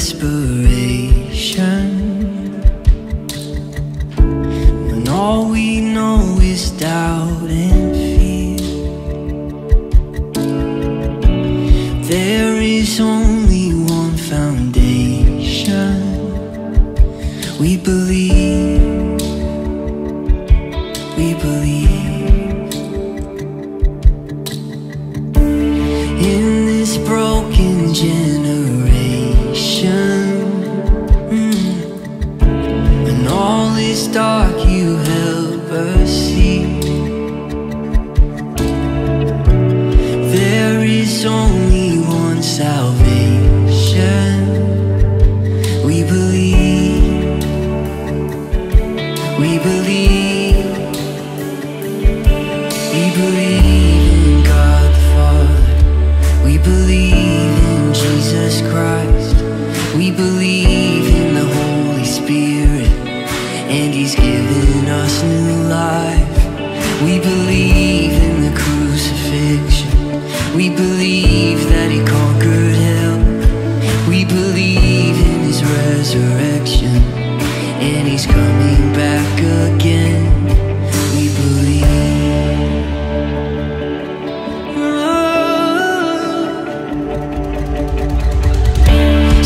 desperation, when all we know is doubt and fear. There is only one foundation. We believe, we believe. In this broken generation, when all is dark, you help us see. There is only one salvation. We believe, we believe, we believe in God the Father. We believe in Jesus Christ. We believe in the Holy Spirit, and He's given us new life. We believe in the crucifixion. We believe that He conquered hell. We believe in His resurrection, and He's coming back again. We believe.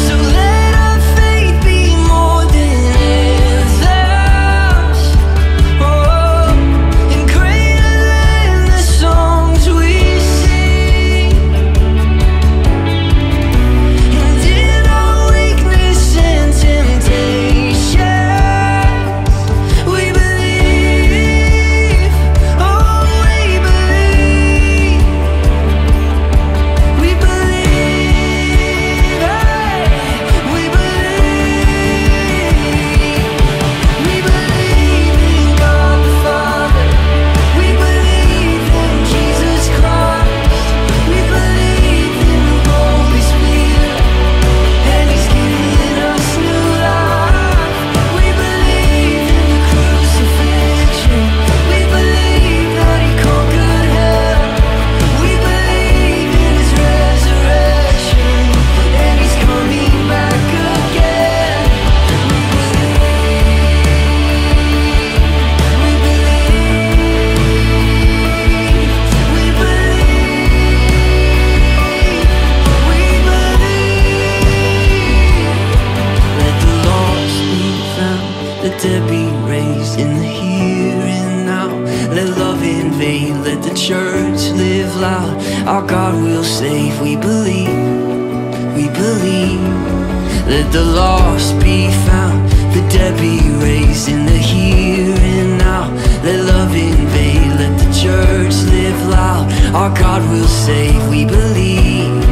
So let our faith be more than anthems, and greater than the songs we sing. And in our weakness and temptations, we believe, oh, we believe, we believe, hey, we believe in God the Father. We believe in Jesus Christ. We believe in the Holy Spirit, and He's given us new life. We believe in the crucifixion. We believe that He conquered hell. We believe in His resurrection, and He's coming back again. We Let the lost be found, the dead be raised in the here and now. Let love invade, let the church live loud. Our God will save, we believe, we believe. Let the lost be found, the dead be raised in the here and now. Let love invade, let the church live loud. Our God will save, we believe,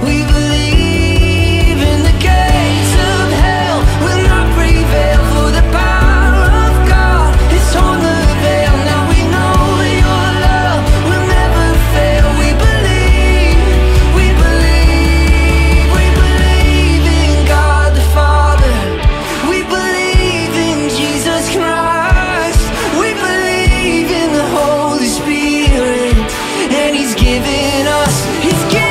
we believe. In the gates of hell will not prevail, for the power of God is torn the veil. Now we know Your love will never fail. We believe, we believe, we believe in God the Father. We believe in Jesus Christ. We believe in the Holy Spirit, and He's given us, He's given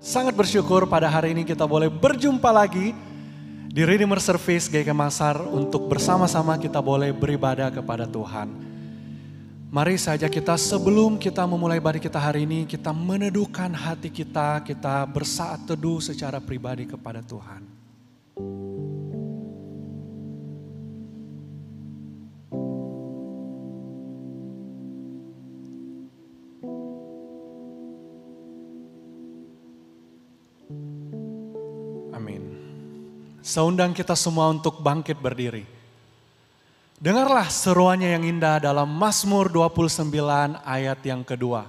Sangat bersyukur pada hari ini kita boleh berjumpa lagi di Redeemer Service GK Makassar untuk bersama-sama kita boleh beribadah kepada Tuhan. Mari saja kita sebelum kita memulai ibadah kita hari ini, kita meneduhkan hati kita bersaat teduh secara pribadi kepada Tuhan. Saya undang kita semua untuk bangkit berdiri. Dengarlah seruannya yang indah dalam Mazmur 29 ayat yang kedua.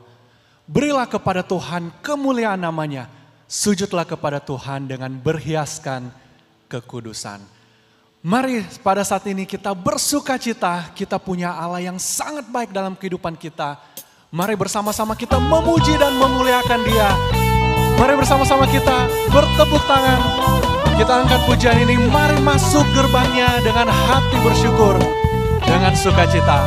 Berilah kepada Tuhan kemuliaan namanya. Sujudlah kepada Tuhan dengan berhiaskan kekudusan. Mari pada saat ini kita bersuka cita. Kita punya Allah yang sangat baik dalam kehidupan kita. Mari bersama-sama kita memuji dan memuliakan Dia. Mari bersama-sama kita bertepuk tangan. Kita angkat pujian ini, mari masuk gerbangnya dengan hati bersyukur, dengan sukacita.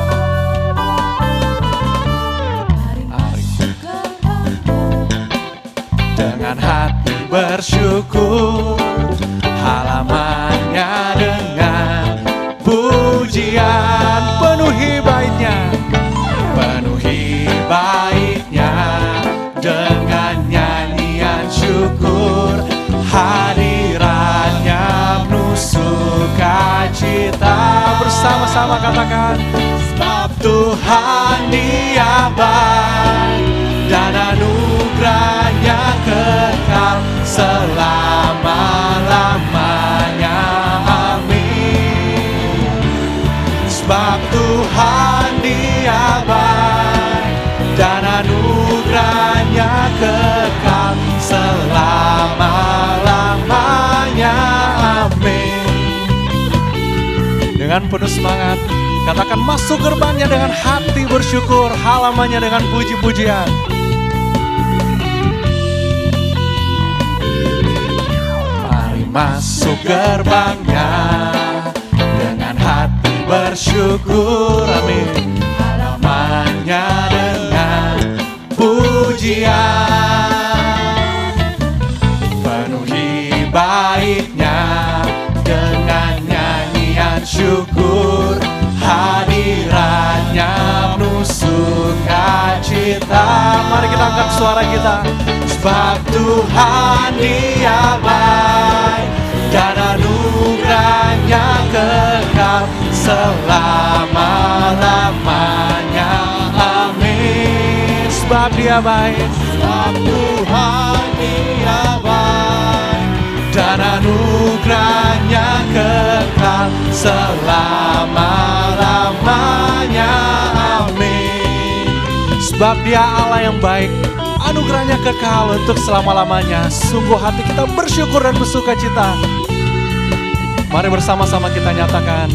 Dengan hati bersyukur, halamannya dengan pujian. Penuhi baitnya dengan nyanyian syukur. Hadirannya penuh sukacita. Bersama-sama katakan, sebab Tuhan Dia baik dan anugerahnya kekal selama-lamanya. Amin. Sebab Tuhan Dia baik dan anugerahnya kekal selama-lamanya. Amin. Dengan penuh semangat, katakan masuk gerbangnya dengan hati bersyukur, halamannya dengan puji-pujian. Mari masuk gerbangnya dengan hati bersyukur. Amin. Halamannya dengan pujian. Penuhi baitnya dengan nyanyian syukur. Hadirannya penuh sukacita. Mari kita angkat suara kita. Sebab Tuhan Dia baik dan anugerahnya kekal selama-lamanya. Amin. Sebab Dia baik, sebab Tuhan Dia baik dan anugerahnya kekal selama-lamanya. Amin. Sebab Dia Allah yang baik, anugerahnya kekal untuk selama-lamanya. Sungguh hati kita bersyukur dan bersukacita. Mari bersama-sama kita nyatakan,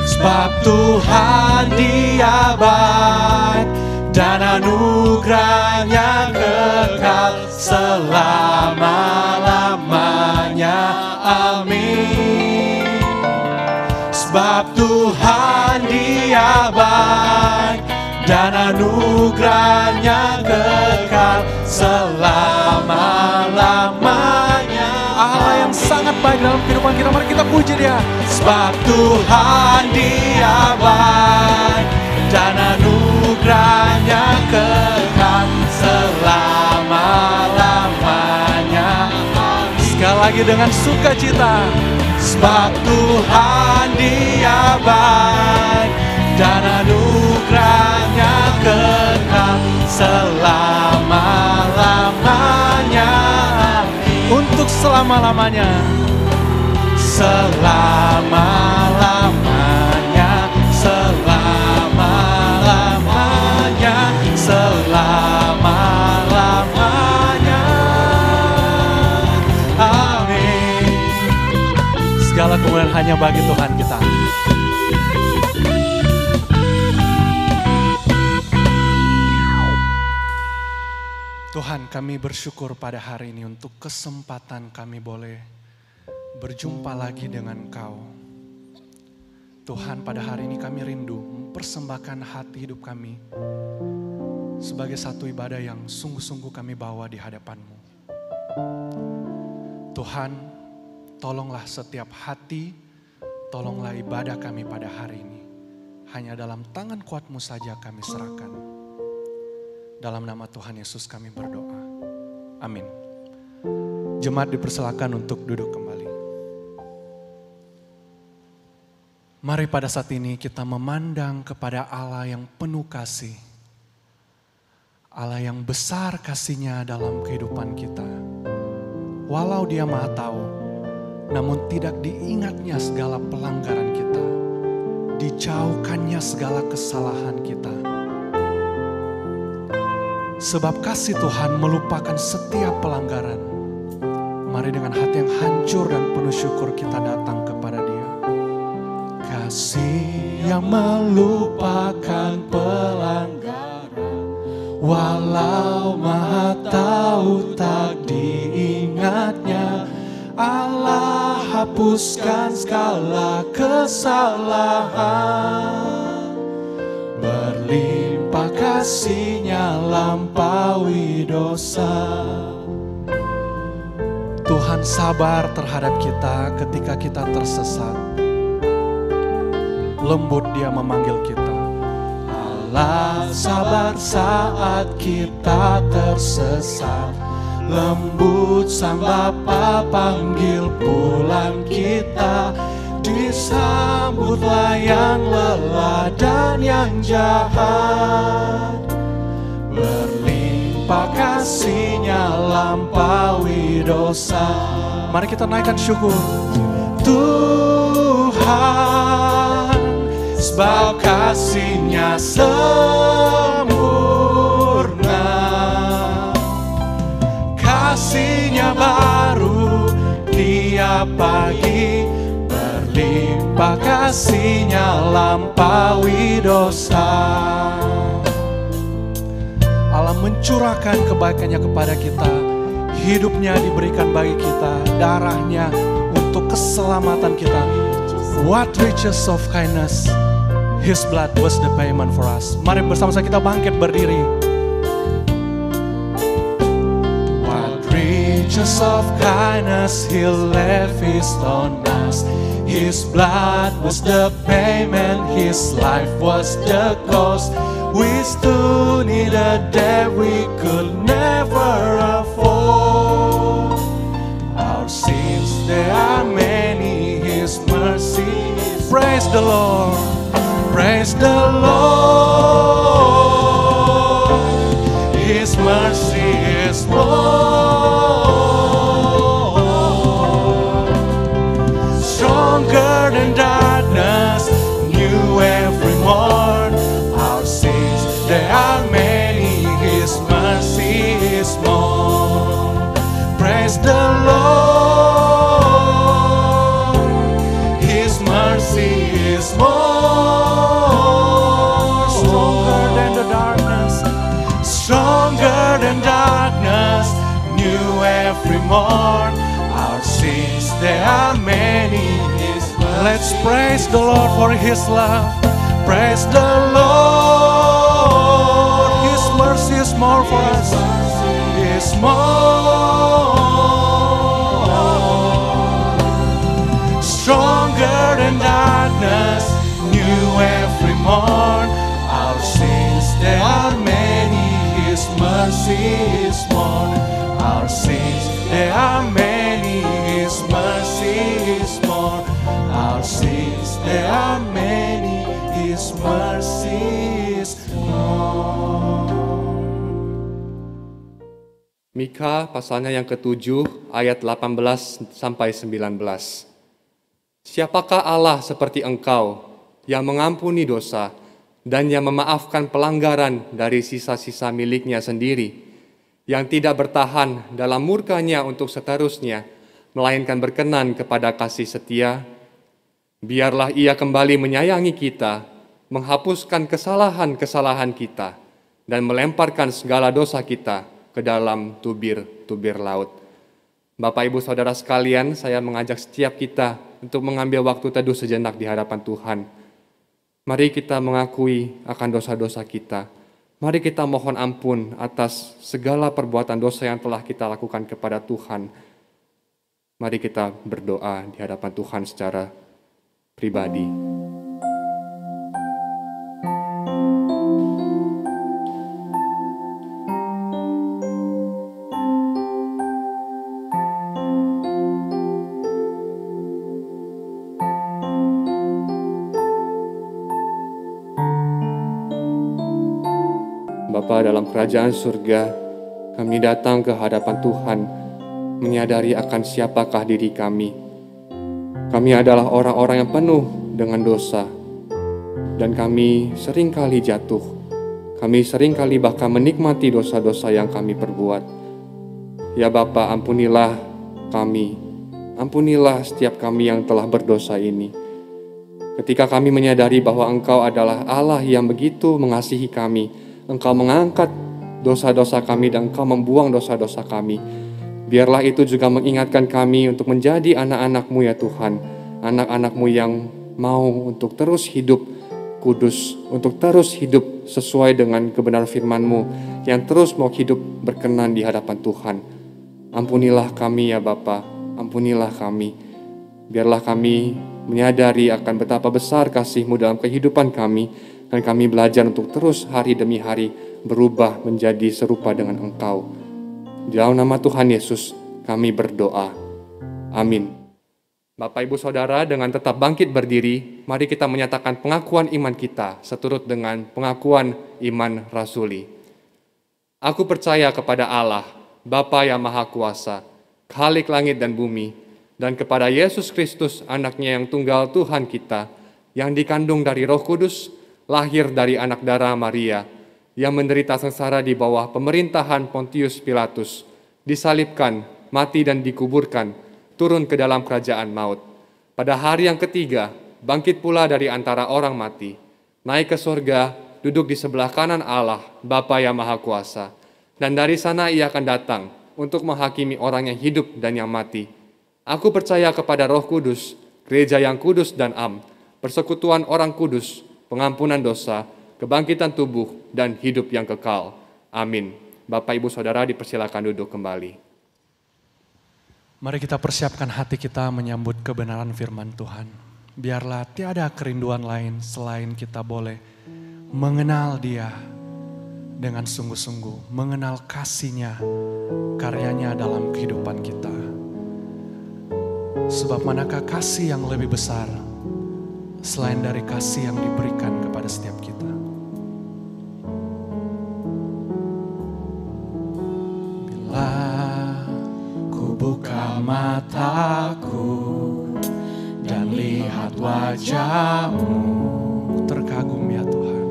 sebab Tuhan Dia baik dan anugerahnya kekal selama-lamanya. Amin. Sebab Tuhan Dia baik dan anugerahnya kekal selama-lamanya. Allah yang sangat baik dalam kehidupan kita, mari kita puji Dia. Sebab Tuhan Dia baik dan anugerahnya kekal selama-lamanya. Sekali lagi dengan sukacita. Sebab Tuhan Dia baik dan anugerahnya kekal selama-lamanya. Untuk selama-lamanya. Selama-lamanya. Selama-lamanya. Selama-lamanya. Amin. Segala kemuliaan hanya bagi Tuhan kita. Tuhan, kami bersyukur pada hari ini untuk kesempatan kami boleh berjumpa lagi dengan Engkau. Tuhan, pada hari ini kami rindu mempersembahkan hati hidup kami sebagai satu ibadah yang sungguh-sungguh kami bawa di hadapan-Mu. Tuhan, tolonglah setiap hati, tolonglah ibadah kami pada hari ini. Hanya dalam tangan kuat-Mu saja kami serahkan. Dalam nama Tuhan Yesus kami berdoa. Amin. Jemaat dipersilakan untuk duduk kembali. Mari pada saat ini kita memandang kepada Allah yang penuh kasih. Allah yang besar kasih-Nya dalam kehidupan kita. Walau Dia Maha Tahu, namun tidak diingatnya segala pelanggaran kita. Dijauhkannya segala kesalahan kita. Sebab kasih Tuhan melupakan setiap pelanggaran. Mari dengan hati yang hancur dan penuh syukur kita datang kepada Dia. Kasih yang melupakan pelanggaran, walau Maha Tahu tak diingatnya. Allah hapuskan segala kesalahan. Berlimpah kasih-Nya lampaui dosa. Tuhan sabar terhadap kita ketika kita tersesat. Lembut Dia memanggil kita. Allah sabar saat kita tersesat. Lembut Sang Bapa panggil pulang kita. Disambutlah yang lelah dan yang jahat. Berlimpah kasih-Nya lampaui dosa. Mari kita naikkan syukur. Tuhan, sebab kasih-Nya sempurna. Kasih-Nya baru tiap pagi. Berlimpah kasih-Nya lampaui dosa. Allah mencurahkan kebaikan-Nya kepada kita. Hidupnya diberikan bagi kita. Darahnya untuk keselamatan kita. What riches of kindness. His blood was the payment for us. Mari bersama-sama kita bangkit berdiri. What riches of kindness He lavished on us. His blood was the payment, His life was the cost. We stood in a debt we could never afford. Our sins, they are many, His mercy. Praise the Lord, praise the Lord. His mercy is more. Stronger than darkness, new every morn. Our sins, they are many, His mercy is more. Praise the Lord, His mercy is more. Stronger than the darkness, stronger than darkness, new every morn. Our sins, they are many. Let's praise the Lord for His love. Praise the Lord. His mercy is more for us. Is more. Stronger than darkness, new every morn. Our sins, they are many. His mercy is more. Our sins, they are many. His mercy is more. Our sins, they are many. His mercy is more. Mika pasalnya yang ke-7 ayat 18 sampai 19. Siapakah Allah seperti Engkau yang mengampuni dosa dan yang memaafkan pelanggaran dari sisa-sisa miliknya sendiri, yang tidak bertahan dalam murka-Nya untuk seterusnya, melainkan berkenan kepada kasih setia? Biarlah Ia kembali menyayangi kita, menghapuskan kesalahan-kesalahan kita, dan melemparkan segala dosa kita ke dalam tubir-tubir laut. Bapak, Ibu, Saudara sekalian, saya mengajak setiap kita untuk mengambil waktu teduh sejenak di hadapan Tuhan. Mari kita mengakui akan dosa-dosa kita. Mari kita mohon ampun atas segala perbuatan dosa yang telah kita lakukan kepada Tuhan. Mari kita berdoa di hadapan Tuhan secara pribadi. Bapa dalam kerajaan surga, kami datang ke hadapan Tuhan, menyadari akan siapakah diri kami. Kami adalah orang-orang yang penuh dengan dosa, dan kami seringkali jatuh. Kami seringkali bahkan menikmati dosa-dosa yang kami perbuat. Ya Bapa, ampunilah kami, ampunilah setiap kami yang telah berdosa ini. Ketika kami menyadari bahwa Engkau adalah Allah yang begitu mengasihi kami, Engkau mengangkat dosa-dosa kami dan Engkau membuang dosa-dosa kami. Biarlah itu juga mengingatkan kami untuk menjadi anak-anak-Mu ya Tuhan. Anak-anak-Mu yang mau untuk terus hidup kudus, untuk terus hidup sesuai dengan kebenaran firman-Mu, yang terus mau hidup berkenan di hadapan Tuhan. Ampunilah kami ya Bapa, ampunilah kami. Biarlah kami menyadari akan betapa besar kasih-Mu dalam kehidupan kami, dan kami belajar untuk terus hari demi hari berubah menjadi serupa dengan Engkau. Di dalam nama Tuhan Yesus kami berdoa. Amin. Bapak Ibu Saudara, dengan tetap bangkit berdiri, mari kita menyatakan pengakuan iman kita seturut dengan pengakuan iman rasuli. Aku percaya kepada Allah, Bapa yang Maha Kuasa, Khalik langit dan bumi, dan kepada Yesus Kristus, anaknya yang tunggal Tuhan kita, yang dikandung dari Roh Kudus, lahir dari anak darah Maria, yang menderita sengsara di bawah pemerintahan Pontius Pilatus, disalibkan, mati dan dikuburkan, turun ke dalam kerajaan maut. Pada hari yang ketiga, bangkit pula dari antara orang mati, naik ke surga, duduk di sebelah kanan Allah, Bapa yang Maha Kuasa. Dan dari sana ia akan datang untuk menghakimi orang yang hidup dan yang mati. Aku percaya kepada Roh Kudus, gereja yang kudus dan am, persekutuan orang kudus, pengampunan dosa, kebangkitan tubuh, dan hidup yang kekal. Amin. Bapak, Ibu, Saudara dipersilakan duduk kembali. Mari kita persiapkan hati kita menyambut kebenaran firman Tuhan. Biarlah tiada kerinduan lain selain kita boleh mengenal Dia dengan sungguh-sungguh, mengenal kasih-Nya, karyanya dalam kehidupan kita. Sebab manakah kasih yang lebih besar selain dari kasih yang diberikan kepada setiap kita. Bila ku buka mataku dan lihat wajah-Mu, terkagum ya Tuhan.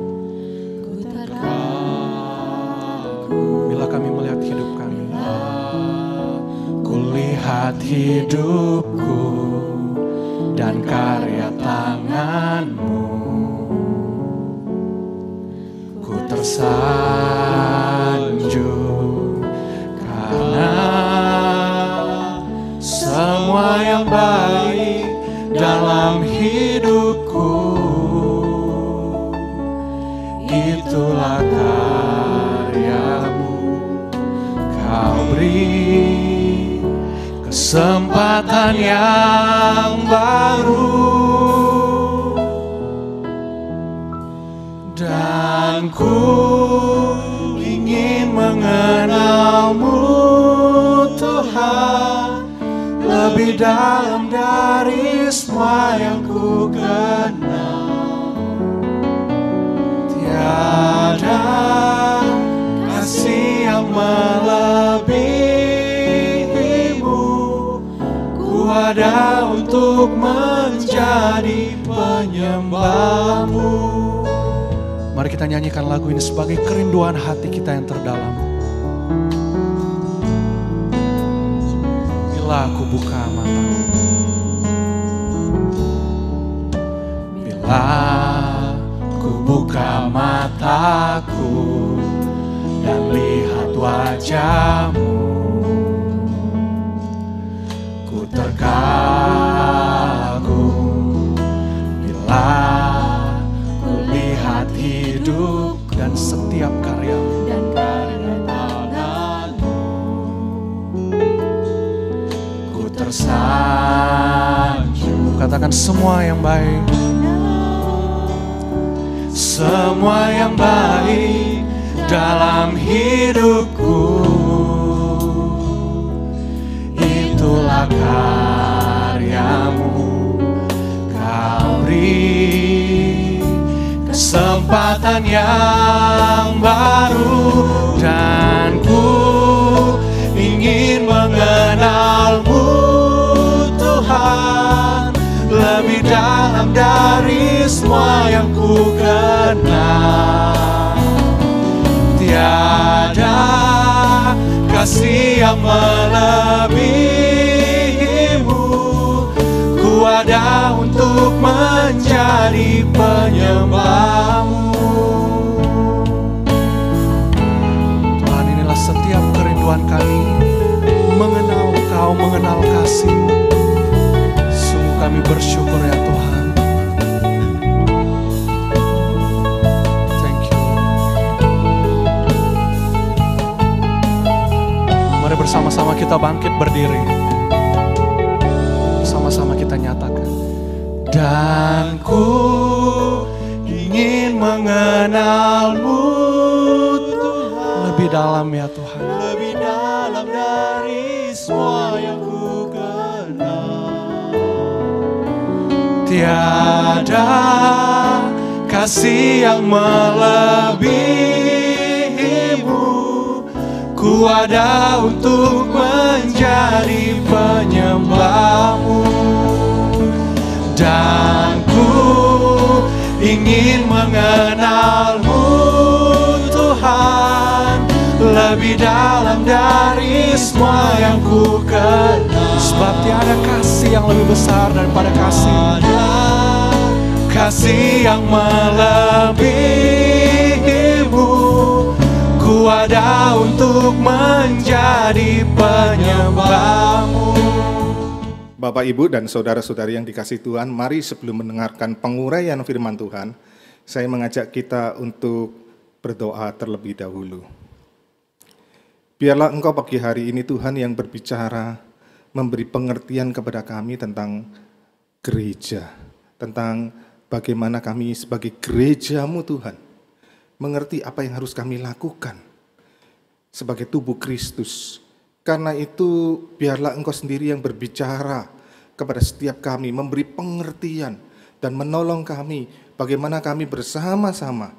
Bila kami melihat hidup kami, ku lihat hidupku dan karya tangan-Mu, ku tersanjung karena semua yang baik dalam hidupku, itulah karya-Mu. Kau beri kesempatan yang baru, dan ku ingin mengenal-Mu Tuhan lebih dalam dari semua yang ku kenal. Tiada kasih yang melebihi-Mu, ku ada untuk menjadi penyembah-Mu. Mari kita nyanyikan lagu ini sebagai kerinduan hati kita yang terdalam. Bila aku buka mataku, bila ku buka mataku dan lihat wajah-Mu, ku terkagum. Bila ku lihat hidup dan setiap karya tersanjung. Katakan semua yang baik. Semua yang baik dalam hidupku, itulah karyamu. Kau beri kesempatan yang baru, dan ku ingin mengenalmu Tuhan lebih dalam dari semua yang ku kenal. Tiada kasih yang melebihimu, ku ada untuk menjadi penyembahmu. Tuhan, inilah setiap kerinduan kami, mengenal Kau, mengenal kasih. Sungguh kami bersyukur ya Tuhan. Mari bersama-sama kita bangkit berdiri. Sama-sama kita nyatakan. Dan ku ingin mengenalmu Tuhan lebih dalam ya Tuhan. Lebih dalam dari semua yang ku kenal. Tiada kasih yang melebihimu, ku ada untuk menjadi penyembahmu. Dan ku ingin mengenalmu Tuhan lebih dalam dari semua yang ku kenal. Sebab tiada kasih yang lebih besar daripada kasih. Kasih yang melebihimu, ku ada untuk menjadi penyembahmu. Bapak, Ibu, dan saudara-saudari yang dikasihi Tuhan, mari sebelum mendengarkan penguraian firman Tuhan, saya mengajak kita untuk berdoa terlebih dahulu. Biarlah Engkau pagi hari ini Tuhan yang berbicara, memberi pengertian kepada kami tentang gereja, tentang bagaimana kami sebagai gereja-Mu Tuhan, mengerti apa yang harus kami lakukan sebagai tubuh Kristus. Karena itu biarlah Engkau sendiri yang berbicara kepada setiap kami, memberi pengertian dan menolong kami bagaimana kami bersama-sama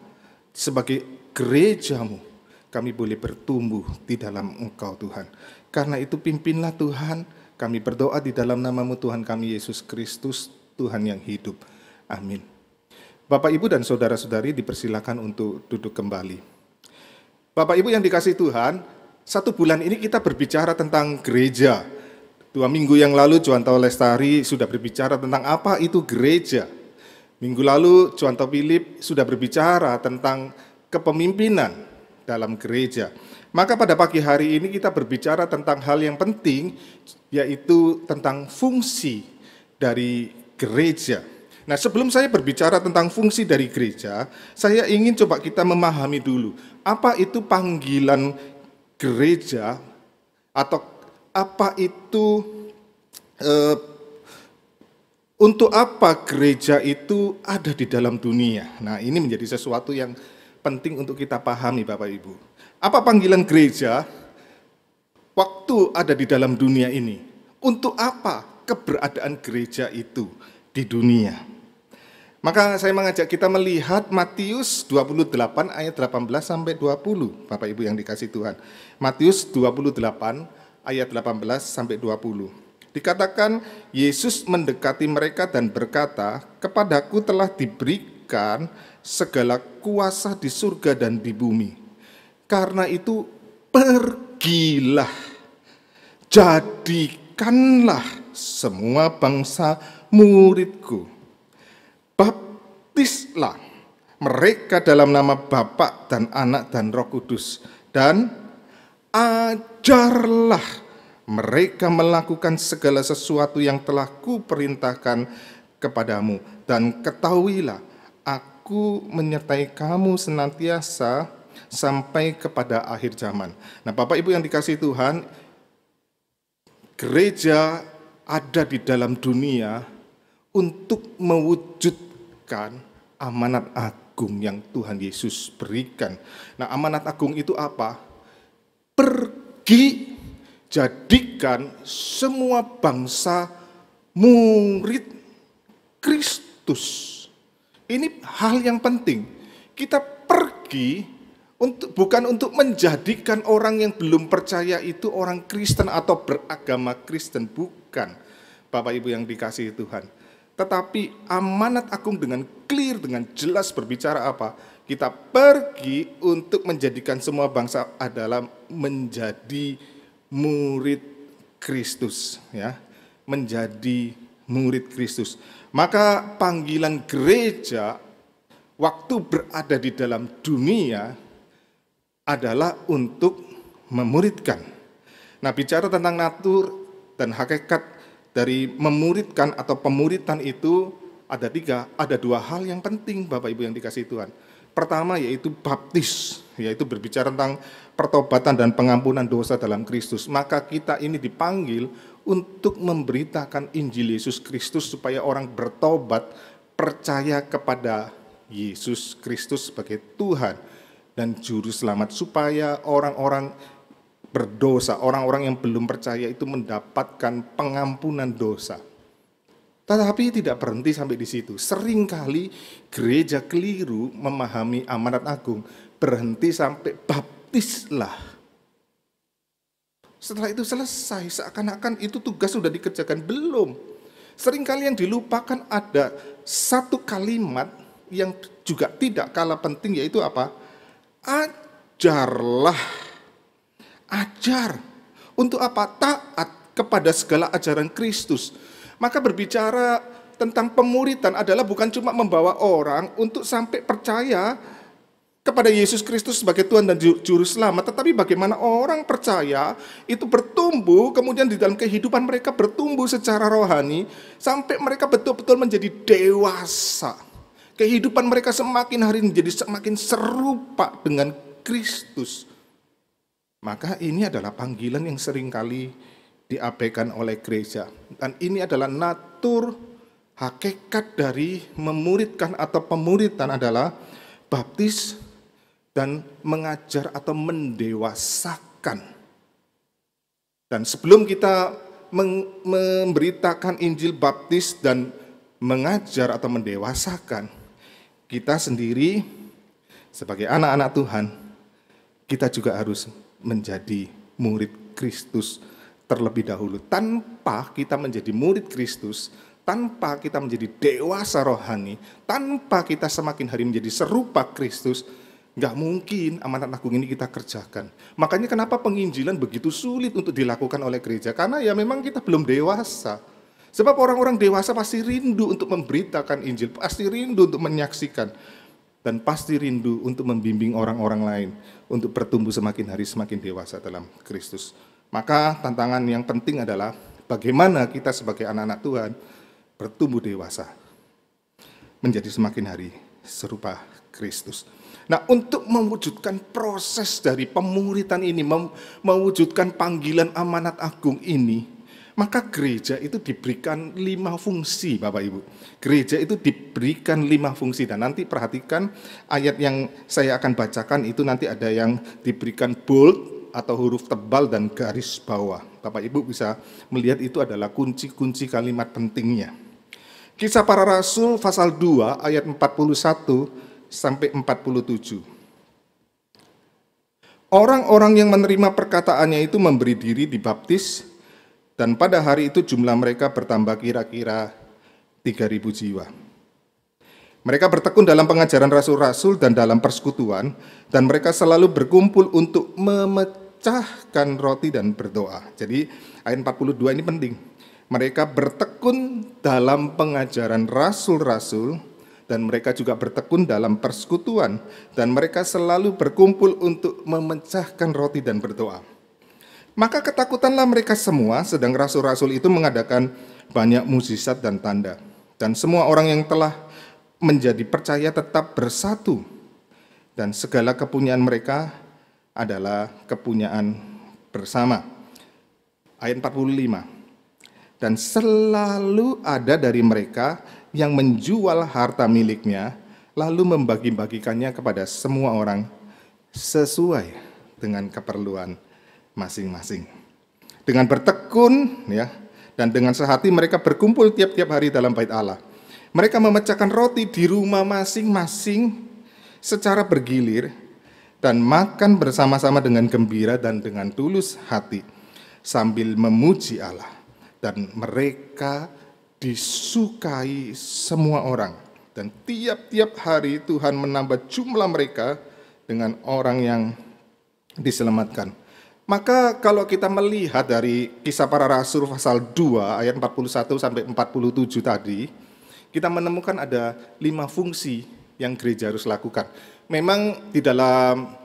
sebagai gereja-Mu kami boleh bertumbuh di dalam Engkau Tuhan. Karena itu pimpinlah Tuhan, kami berdoa di dalam nama-Mu Tuhan kami Yesus Kristus, Tuhan yang hidup. Amin. Bapak, Ibu, dan saudara-saudari dipersilakan untuk duduk kembali. Bapak, Ibu yang dikasihi Tuhan, 1 bulan ini kita berbicara tentang gereja. 2 minggu yang lalu Joanto Lestari sudah berbicara tentang apa itu gereja. Minggu lalu Joanto Philip sudah berbicara tentang kepemimpinan dalam gereja. Maka pada pagi hari ini kita berbicara tentang hal yang penting, yaitu tentang fungsi dari gereja. Nah, sebelum saya berbicara tentang fungsi dari gereja, saya ingin coba kita memahami dulu, apa itu panggilan gereja, atau apa itu untuk apa gereja itu ada di dalam dunia. Nah, ini menjadi sesuatu yang penting untuk kita pahami, Bapak Ibu. Apa panggilan gereja waktu ada di dalam dunia ini? Untuk apa keberadaan gereja itu di dunia? Maka saya mengajak kita melihat Matius 28 ayat 18 sampai 20, Bapak Ibu yang dikasihi Tuhan. Matius 28 ayat 18 sampai 20. Dikatakan Yesus mendekati mereka dan berkata, "Kepadaku telah diberikan segala kuasa di surga dan di bumi. Karena itu pergilah, jadikanlah semua bangsa muridku. Baptislah mereka dalam nama Bapa dan Anak dan Roh Kudus, dan ajarlah mereka melakukan segala sesuatu yang telah kuperintahkan kepadamu, dan ketahuilah aku menyertai kamu senantiasa sampai kepada akhir zaman." Nah, Bapak Ibu yang dikasihi Tuhan, gereja ada di dalam dunia untuk mewujudkan amanat agung yang Tuhan Yesus berikan. Nah, amanat agung itu apa? Pergi, jadikan semua bangsa murid Kristus. Ini hal yang penting. Kita pergi bukan untuk menjadikan orang yang belum percaya itu orang Kristen atau beragama Kristen, bukan. Bapak Ibu yang dikasihi Tuhan. Tetapi amanat agung dengan clear, dengan jelas berbicara apa? Kita pergi untuk menjadikan semua bangsa adalah menjadi murid Kristus, ya. Menjadi murid Kristus. Maka panggilan gereja waktu berada di dalam dunia adalah untuk memuridkan. Nah, bicara tentang natur dan hakikat dari memuridkan atau pemuritan itu ada dua hal yang penting Bapak Ibu yang dikasihi Tuhan. Pertama yaitu baptis, yaitu berbicara tentang pertobatan dan pengampunan dosa dalam Kristus. Maka kita ini dipanggil untuk memberitakan Injil Yesus Kristus supaya orang bertobat, percaya kepada Yesus Kristus sebagai Tuhan dan Juru Selamat, supaya orang-orang berdosa, orang-orang yang belum percaya itu mendapatkan pengampunan dosa. Tetapi tidak berhenti sampai di situ. Seringkali gereja keliru memahami amanat agung, berhenti sampai baptislah. Setelah itu selesai, seakan-akan itu tugas sudah dikerjakan. Belum. Seringkali yang dilupakan ada satu kalimat yang juga tidak kalah penting, yaitu apa? Ajarlah. Ajar. Untuk apa? Taat kepada segala ajaran Kristus. Maka berbicara tentang pemuridan adalah bukan cuma membawa orang untuk sampai percaya kepada Yesus Kristus sebagai Tuhan dan Juru Selamat, tetapi bagaimana orang percaya itu bertumbuh, kemudian di dalam kehidupan mereka bertumbuh secara rohani, sampai mereka betul-betul menjadi dewasa. Kehidupan mereka semakin hari menjadi semakin serupa dengan Kristus. Maka ini adalah panggilan yang seringkali diabaikan oleh gereja. Dan ini adalah natur hakikat dari memuridkan atau pemuridan adalah baptis dan mengajar atau mendewasakan. Dan sebelum kita memberitakan Injil, baptis dan mengajar atau mendewasakan, kita sendiri sebagai anak-anak Tuhan, kita juga harus menjadi murid Kristus terlebih dahulu. Tanpa kita menjadi murid Kristus, tanpa kita menjadi dewasa rohani, tanpa kita semakin hari menjadi serupa Kristus, nggak mungkin amanat agung ini kita kerjakan. Makanya kenapa penginjilan begitu sulit untuk dilakukan oleh gereja? Karena ya memang kita belum dewasa. Sebab orang-orang dewasa pasti rindu untuk memberitakan Injil, pasti rindu untuk menyaksikan, dan pasti rindu untuk membimbing orang-orang lain untuk bertumbuh semakin hari semakin dewasa dalam Kristus. Maka tantangan yang penting adalah bagaimana kita sebagai anak-anak Tuhan bertumbuh dewasa, menjadi semakin hari serupa Kristus. Nah, untuk mewujudkan proses dari pemuridan ini, mewujudkan panggilan amanat agung ini, maka gereja itu diberikan 5 fungsi, Bapak Ibu. Gereja itu diberikan 5 fungsi, dan nanti perhatikan ayat yang saya akan bacakan itu nanti ada yang diberikan bold atau huruf tebal dan garis bawah. Bapak Ibu bisa melihat itu adalah kunci-kunci kalimat pentingnya. Kisah Para Rasul pasal 2 ayat 41 sampai 47. Orang-orang yang menerima perkataannya itu memberi diri dibaptis, dan pada hari itu jumlah mereka bertambah kira-kira 3.000 jiwa. Mereka bertekun dalam pengajaran rasul-rasul dan dalam persekutuan, dan mereka selalu berkumpul untuk memecahkan roti dan berdoa. Jadi ayat 42 ini penting. Mereka bertekun dalam pengajaran rasul-rasul, dan mereka juga bertekun dalam persekutuan, dan mereka selalu berkumpul untuk memecahkan roti dan berdoa. Maka ketakutanlah mereka semua, sedang rasul-rasul itu mengadakan banyak mukjizat dan tanda. Dan semua orang yang telah menjadi percaya tetap bersatu. Dan segala kepunyaan mereka adalah kepunyaan bersama. Ayat 45. Dan selalu ada dari mereka yang menjual harta miliknya, lalu membagi-bagikannya kepada semua orang sesuai dengan keperluan masing-masing. Dengan bertekun, ya, dan dengan sehati mereka berkumpul tiap-tiap hari dalam bait Allah. Mereka memecahkan roti di rumah masing-masing secara bergilir dan makan bersama-sama dengan gembira dan dengan tulus hati sambil memuji Allah. Dan mereka disukai semua orang. Dan tiap-tiap hari Tuhan menambah jumlah mereka dengan orang yang diselamatkan. Maka kalau kita melihat dari Kisah Para Rasul pasal 2 ayat 41 sampai 47 tadi, kita menemukan ada 5 fungsi yang gereja harus lakukan. Memang di dalam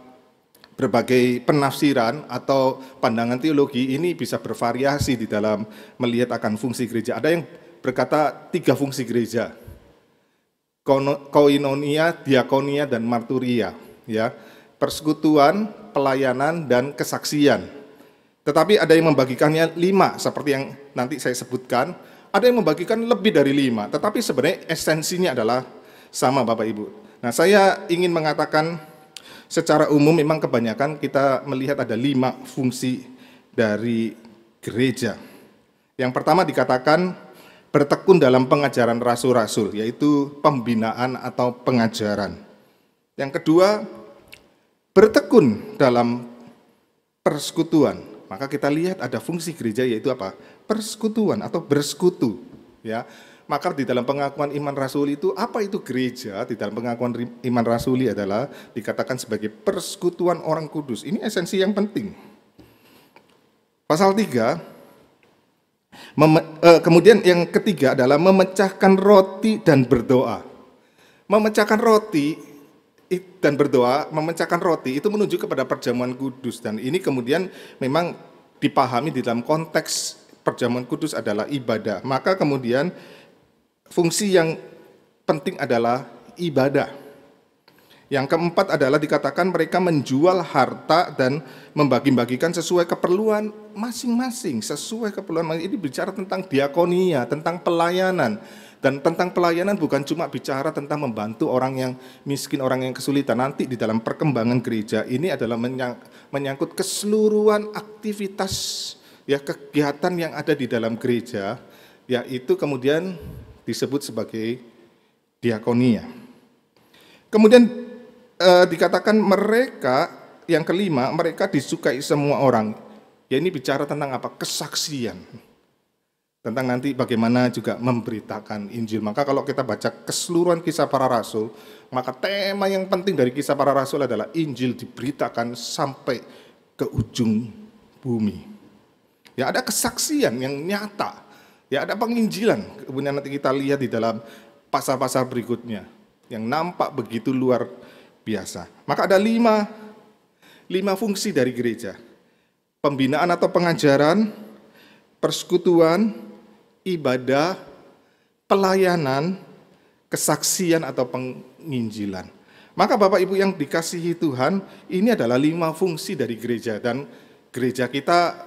berbagai penafsiran atau pandangan teologi ini bisa bervariasi di dalam melihat akan fungsi gereja. Ada yang berkata 3 fungsi gereja. Koinonia, diakonia, dan marturia, ya. Persekutuan, pelayanan, dan kesaksian. Tetapi ada yang membagikannya 5 seperti yang nanti saya sebutkan. Ada yang membagikan lebih dari 5, tetapi sebenarnya esensinya adalah sama Bapak Ibu. Nah, saya ingin mengatakan secara umum memang kebanyakan kita melihat ada 5 fungsi dari gereja. Yang pertama dikatakan bertekun dalam pengajaran rasul-rasul, yaitu pembinaan atau pengajaran. Yang kedua, bertekun dalam persekutuan. Maka kita lihat ada fungsi gereja yaitu apa? Persekutuan atau bersekutu, ya. Maka di dalam pengakuan iman rasuli itu, apa itu gereja? Di dalam pengakuan iman rasuli adalah dikatakan sebagai persekutuan orang kudus. Ini esensi yang penting. Pasal 3, kemudian yang ketiga adalah memecahkan roti dan berdoa. Memecahkan roti dan berdoa, memecahkan roti itu menuju kepada perjamuan kudus. Dan ini kemudian memang dipahami di dalam konteks perjamuan kudus adalah ibadah. Maka kemudian fungsi yang penting adalah ibadah. Yang keempat adalah dikatakan mereka menjual harta dan membagi-bagikan sesuai keperluan masing-masing. Sesuai keperluan, ini bicara tentang diakonia, tentang pelayanan. Dan tentang pelayanan bukan cuma bicara tentang membantu orang yang miskin, orang yang kesulitan. Nanti di dalam perkembangan gereja ini adalah menyangkut keseluruhan aktivitas, ya, kegiatan yang ada di dalam gereja, yaitu kemudian disebut sebagai diakonia. Kemudian dikatakan mereka, yang kelima, mereka disukai semua orang. Ya, ini bicara tentang apa? Kesaksian. Tentang nanti bagaimana juga memberitakan Injil. Maka kalau kita baca keseluruhan Kisah Para Rasul, maka tema yang penting dari Kisah Para Rasul adalah Injil diberitakan sampai ke ujung bumi. Ya, ada kesaksian yang nyata. Ya, ada penginjilan. Kemudian nanti kita lihat di dalam pasal-pasal berikutnya yang nampak begitu luar biasa. Maka ada 5 fungsi dari gereja. Pembinaan atau pengajaran, persekutuan, ibadah, pelayanan, kesaksian atau penginjilan. Maka Bapak Ibu yang dikasihi Tuhan, ini adalah 5 fungsi dari gereja. Dan gereja kita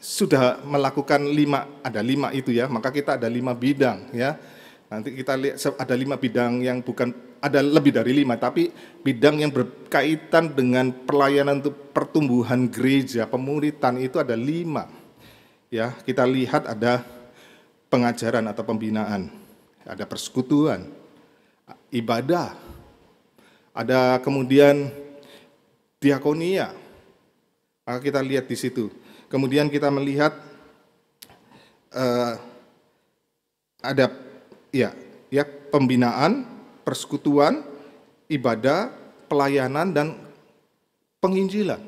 sudah melakukan 5, ada 5 itu ya, maka kita ada 5 bidang ya. Nanti kita lihat ada 5 bidang yang bukan, ada lebih dari 5, tapi bidang yang berkaitan dengan pelayanan untuk pertumbuhan gereja, pemuritan itu ada 5. Ya, kita lihat ada pengajaran atau pembinaan, ada persekutuan, ibadah, ada kemudian diakonia. Maka kita lihat di situ. Kemudian kita melihat ada ya pembinaan, persekutuan, ibadah, pelayanan, dan penginjilan.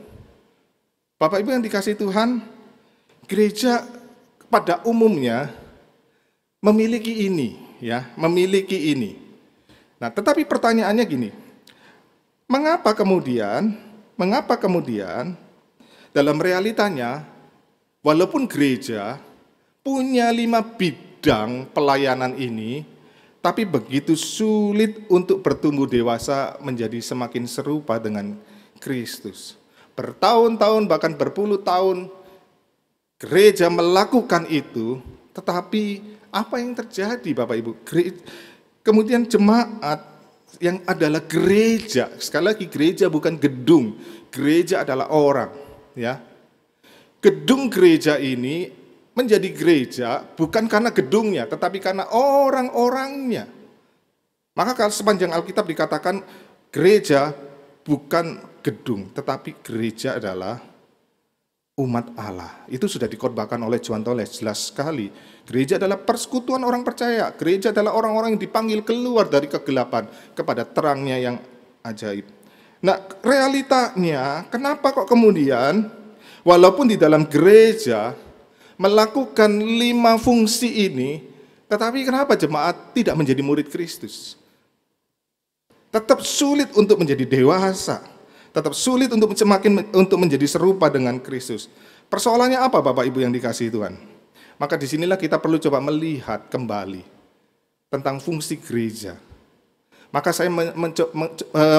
Bapak Ibu yang dikasihi Tuhan, gereja pada umumnya memiliki ini, ya, memiliki ini. Nah, tetapi pertanyaannya gini, mengapa kemudian dalam realitanya, walaupun gereja punya 5 bidang pelayanan ini, tapi begitu sulit untuk bertumbuh dewasa menjadi semakin serupa dengan Kristus. Bertahun-tahun bahkan berpuluh tahun gereja melakukan itu, Tetapi apa yang terjadi Bapak Ibu? Kemudian jemaat yang adalah gereja, sekali lagi gereja bukan gedung, gereja adalah orang, ya. Gedung gereja ini menjadi gereja bukan karena gedungnya, tetapi karena orang-orangnya. Maka kalau sepanjang Alkitab dikatakan gereja bukan gedung, tetapi gereja adalah umat Allah. Itu sudah dikhotbahkan oleh John Toles, jelas sekali. Gereja adalah persekutuan orang percaya. Gereja adalah orang-orang yang dipanggil keluar dari kegelapan kepada terangnya yang ajaib. Nah, realitanya kenapa kok kemudian walaupun di dalam gereja melakukan 5 fungsi ini, tetapi kenapa jemaat tidak menjadi murid Kristus? Tetap sulit untuk menjadi dewasa, tetap sulit untuk semakin untuk menjadi serupa dengan Kristus. Persoalannya apa Bapak Ibu yang dikasihi Tuhan? Maka disinilah kita perlu coba melihat kembali tentang fungsi gereja. Maka saya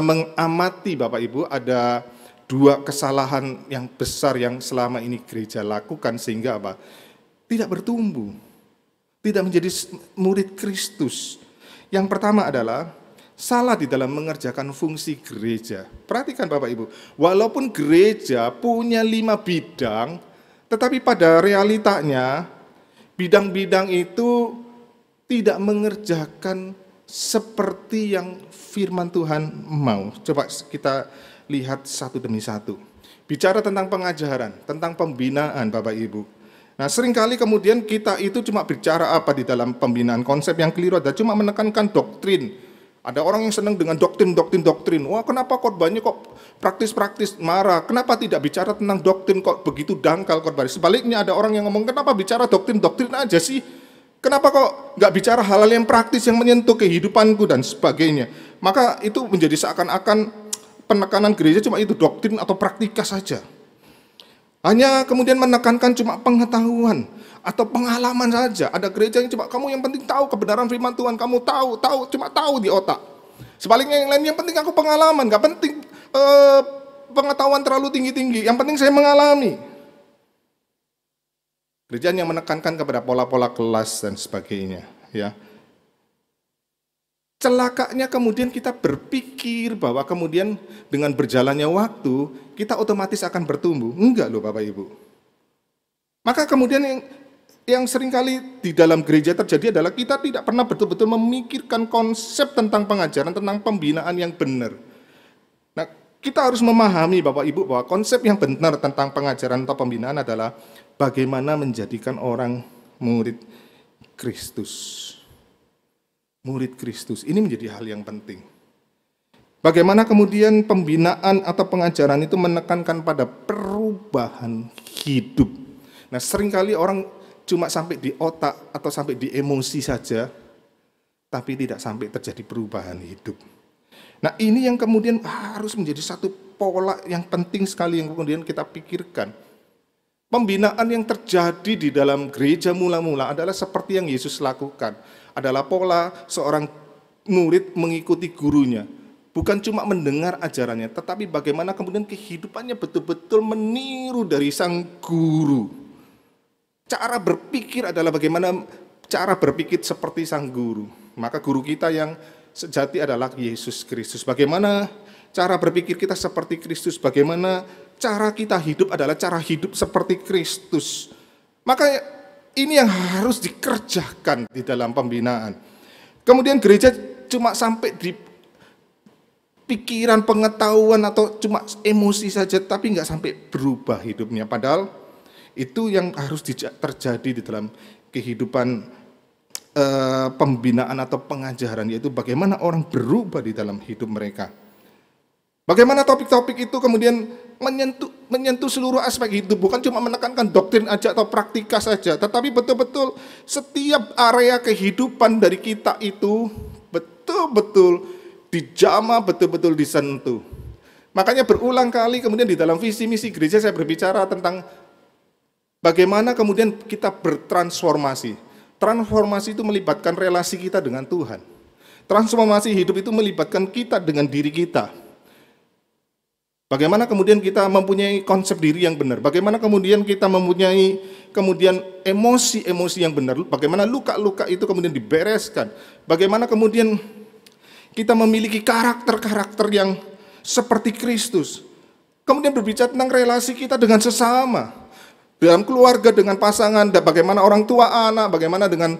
mengamati Bapak Ibu ada 2 kesalahan yang besar yang selama ini gereja lakukan sehingga apa? Tidak bertumbuh, tidak menjadi murid Kristus. Yang pertama adalah salah di dalam mengerjakan fungsi gereja. Perhatikan Bapak Ibu, walaupun gereja punya 5 bidang, tetapi pada realitanya bidang-bidang itu tidak mengerjakan seperti yang firman Tuhan mau. Coba kita lihat satu demi satu. Bicara tentang pengajaran, tentang pembinaan Bapak Ibu. Nah, seringkali kemudian kita itu cuma bicara apa di dalam pembinaan, konsep yang keliru ada, cuma menekankan doktrin. Ada orang yang senang dengan doktrin. Wah, kenapa khotbahnya kok praktis-praktis, marah. Kenapa tidak bicara tentang doktrin kok begitu dangkal khotbah. Sebaliknya ada orang yang ngomong, kenapa bicara doktrin aja sih? Kenapa kok nggak bicara hal-hal yang praktis yang menyentuh kehidupanku dan sebagainya. Maka itu menjadi seakan-akan penekanan gereja cuma itu, doktrin atau praktika saja. Hanya kemudian menekankan cuma pengetahuan atau pengalaman saja. Ada gereja yang cuma kamu yang penting tahu kebenaran firman Tuhan, kamu cuma tahu di otak. Sebaliknya yang lain yang penting aku pengalaman, nggak penting pengetahuan terlalu tinggi-tinggi, yang penting saya mengalami. Gereja yang menekankan kepada pola-pola kelas dan sebagainya, ya. Celakanya kemudian kita berpikir bahwa kemudian dengan berjalannya waktu kita otomatis akan bertumbuh. Enggak loh Bapak Ibu. Maka kemudian yang seringkali di dalam gereja terjadi adalah kita tidak pernah betul-betul memikirkan konsep tentang pengajaran, tentang pembinaan yang benar. Nah, kita harus memahami Bapak Ibu bahwa konsep yang benar tentang pengajaran atau pembinaan adalah bagaimana menjadikan orang murid Kristus. Murid Kristus, ini menjadi hal yang penting. Bagaimana kemudian pembinaan atau pengajaran itu menekankan pada perubahan hidup. Nah, seringkali orang cuma sampai di otak atau sampai di emosi saja, tapi tidak sampai terjadi perubahan hidup. Nah, ini yang kemudian harus menjadi satu pola yang penting sekali yang kemudian kita pikirkan. Pembinaan yang terjadi di dalam gereja mula-mula adalah seperti yang Yesus lakukan. Adalah pola seorang murid mengikuti gurunya. Bukan cuma mendengar ajarannya, tetapi bagaimana kemudian kehidupannya betul-betul meniru dari sang guru. Cara berpikir adalah bagaimana cara berpikir seperti sang guru. Maka guru kita yang sejati adalah Yesus Kristus. Bagaimana cara berpikir kita seperti Kristus, bagaimana cara kita hidup adalah cara hidup seperti Kristus. Maka ini yang harus dikerjakan di dalam pembinaan. Kemudian gereja cuma sampai di pikiran, pengetahuan atau cuma emosi saja, tapi nggak sampai berubah hidupnya. Padahal itu yang harus terjadi di dalam kehidupan pembinaan atau pengajaran, yaitu bagaimana orang berubah di dalam hidup mereka. Bagaimana topik-topik itu kemudian menyentuh seluruh aspek hidup, bukan cuma menekankan doktrin aja atau praktika saja, tetapi betul-betul setiap area kehidupan dari kita itu betul-betul dijamah, betul-betul disentuh. Makanya berulang kali kemudian di dalam visi misi gereja saya berbicara tentang bagaimana kemudian kita bertransformasi. Transformasi itu melibatkan relasi kita dengan Tuhan. Transformasi hidup itu melibatkan kita dengan diri kita. Bagaimana kemudian kita mempunyai konsep diri yang benar? Bagaimana kemudian kita mempunyai kemudian emosi-emosi yang benar, bagaimana luka-luka itu kemudian dibereskan, bagaimana kemudian kita memiliki karakter-karakter yang seperti Kristus. Kemudian berbicara tentang relasi kita dengan sesama, dalam keluarga, dengan pasangan, dan bagaimana orang tua anak, bagaimana dengan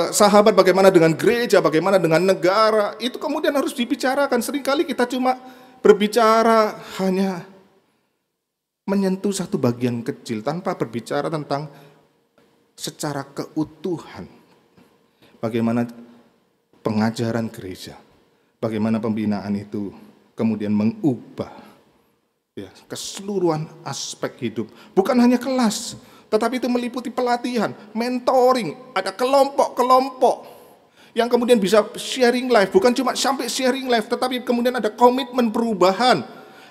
sahabat, bagaimana dengan gereja, bagaimana dengan negara, itu kemudian harus dibicarakan. Seringkali kita cuma berbicara hanya menyentuh satu bagian kecil tanpa berbicara tentang secara keutuhan. Bagaimana pengajaran gereja, bagaimana pembinaan itu kemudian mengubah keseluruhan aspek hidup. Bukan hanya kelas, tetapi itu meliputi pelatihan, mentoring, ada kelompok-kelompok yang kemudian bisa sharing life, bukan cuma sampai sharing life, tetapi kemudian ada komitmen perubahan,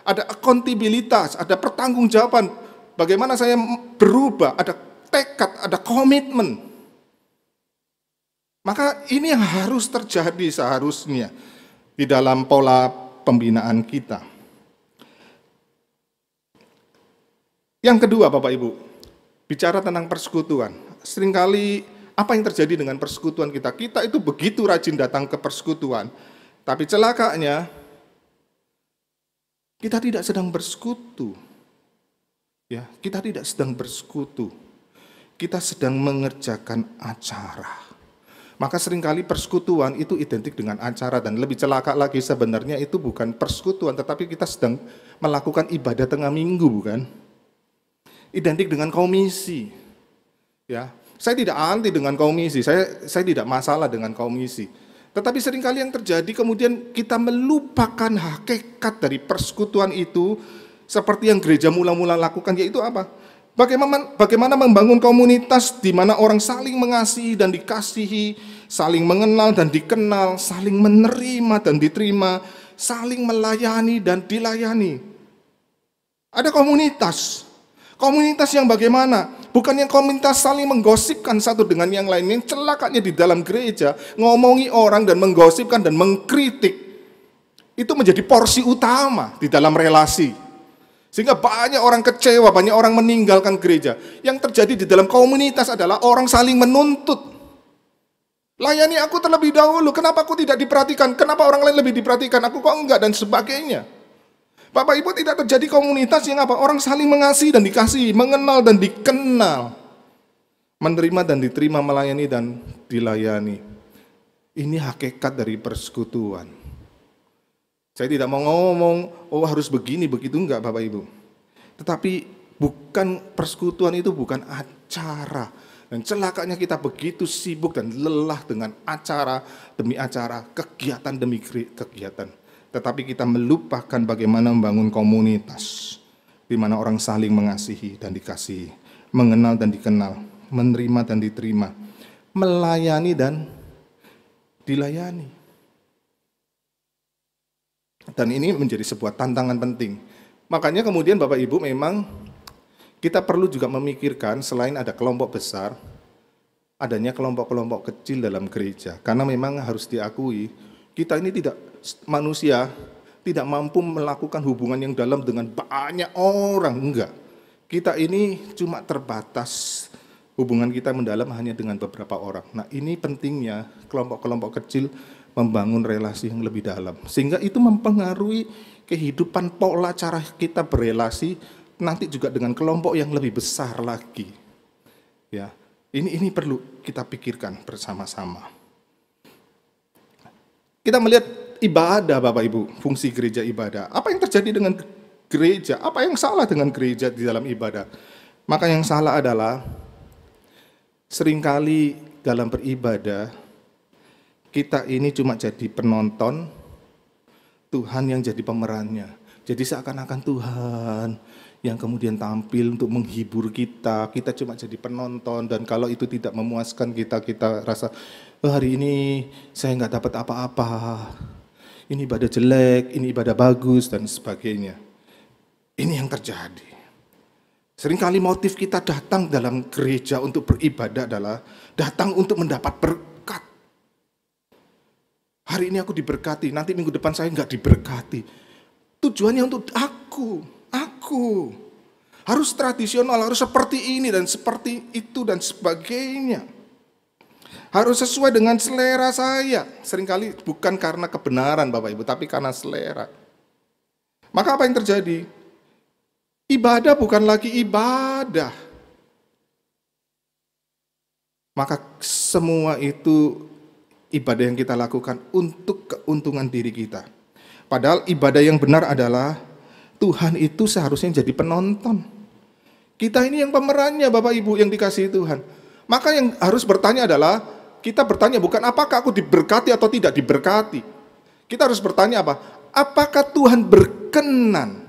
ada akuntabilitas, ada pertanggungjawaban. Bagaimana saya berubah, ada tekad, ada komitmen. Maka ini yang harus terjadi seharusnya di dalam pola pembinaan kita. Yang kedua, Bapak Ibu, bicara tentang persekutuan. Seringkali apa yang terjadi dengan persekutuan kita? Kita itu begitu rajin datang ke persekutuan, tapi celakanya kita tidak sedang bersekutu. Ya, kita tidak sedang bersekutu. Kita sedang mengerjakan acara. Maka seringkali persekutuan itu identik dengan acara, dan lebih celaka lagi sebenarnya itu bukan persekutuan, tetapi kita sedang melakukan ibadah tengah minggu, bukan? Identik dengan komisi. Ya, saya tidak anti dengan komisi, saya tidak masalah dengan komisi. Tetapi seringkali yang terjadi kemudian kita melupakan hakikat dari persekutuan itu, seperti yang gereja mula-mula lakukan, yaitu apa? Bagaimana membangun komunitas di mana orang saling mengasihi dan dikasihi, saling mengenal dan dikenal, saling menerima dan diterima, saling melayani dan dilayani. Ada komunitas yang bagaimana? Bukan yang komunitas saling menggosipkan satu dengan yang lain. Yang celakanya di dalam gereja, ngomongi orang dan menggosipkan dan mengkritik, itu menjadi porsi utama di dalam relasi. Sehingga banyak orang kecewa, banyak orang meninggalkan gereja. Yang terjadi di dalam komunitas adalah orang saling menuntut. Layani aku terlebih dahulu, kenapa aku tidak diperhatikan? Kenapa orang lain lebih diperhatikan, aku kok enggak, dan sebagainya. Bapak Ibu, tidak terjadi komunitas yang apa? Orang saling mengasihi dan dikasihi, mengenal dan dikenal, menerima dan diterima, melayani dan dilayani. Ini hakikat dari persekutuan. Saya tidak mau ngomong, oh harus begini, begitu, enggak Bapak Ibu. Tetapi persekutuan itu bukan acara. Dan celakanya kita begitu sibuk dan lelah dengan acara demi acara, kegiatan demi kegiatan. Tetapi kita melupakan bagaimana membangun komunitas di mana orang saling mengasihi dan dikasihi, mengenal dan dikenal, menerima dan diterima, melayani dan dilayani. Dan ini menjadi sebuah tantangan penting. Makanya kemudian Bapak Ibu memang kita perlu juga memikirkan selain ada kelompok besar, adanya kelompok-kelompok kecil dalam gereja. Karena memang harus diakui, kita ini manusia tidak mampu melakukan hubungan yang dalam dengan banyak orang, enggak. Kita ini cuma terbatas, hubungan kita mendalam hanya dengan beberapa orang. Nah, ini pentingnya kelompok-kelompok kecil membangun relasi yang lebih dalam. Sehingga itu mempengaruhi kehidupan, pola cara kita berelasi nanti juga dengan kelompok yang lebih besar lagi. Ya, ini perlu kita pikirkan bersama-sama. Kita melihat ibadah Bapak Ibu, fungsi gereja ibadah. Apa yang terjadi dengan gereja? Apa yang salah dengan gereja di dalam ibadah? Maka yang salah adalah seringkali dalam beribadah kita ini cuma jadi penonton, Tuhan yang jadi pemerannya. Jadi seakan-akan Tuhan yang kemudian tampil untuk menghibur kita cuma jadi penonton, dan kalau itu tidak memuaskan kita rasa, oh, hari ini saya nggak dapat apa-apa, ini ibadah jelek, ini ibadah bagus, dan sebagainya. Ini yang terjadi. Seringkali motif kita datang dalam gereja untuk beribadah adalah datang untuk mendapat berkat. Hari ini aku diberkati, nanti minggu depan saya nggak diberkati. Tujuannya untuk aku. Harus tradisional, harus seperti ini dan seperti itu dan sebagainya. Harus sesuai dengan selera saya. Seringkali bukan karena kebenaran Bapak Ibu, tapi karena selera. Maka apa yang terjadi? Ibadah bukan lagi ibadah. Maka semua itu ibadah yang kita lakukan untuk keuntungan diri kita. Padahal ibadah yang benar adalah Tuhan itu seharusnya jadi penonton. Kita ini yang pemerannya Bapak Ibu yang dikasihi Tuhan. Maka yang harus bertanya adalah, kita bertanya bukan apakah aku diberkati atau tidak diberkati. Kita harus bertanya apa? Apakah Tuhan berkenan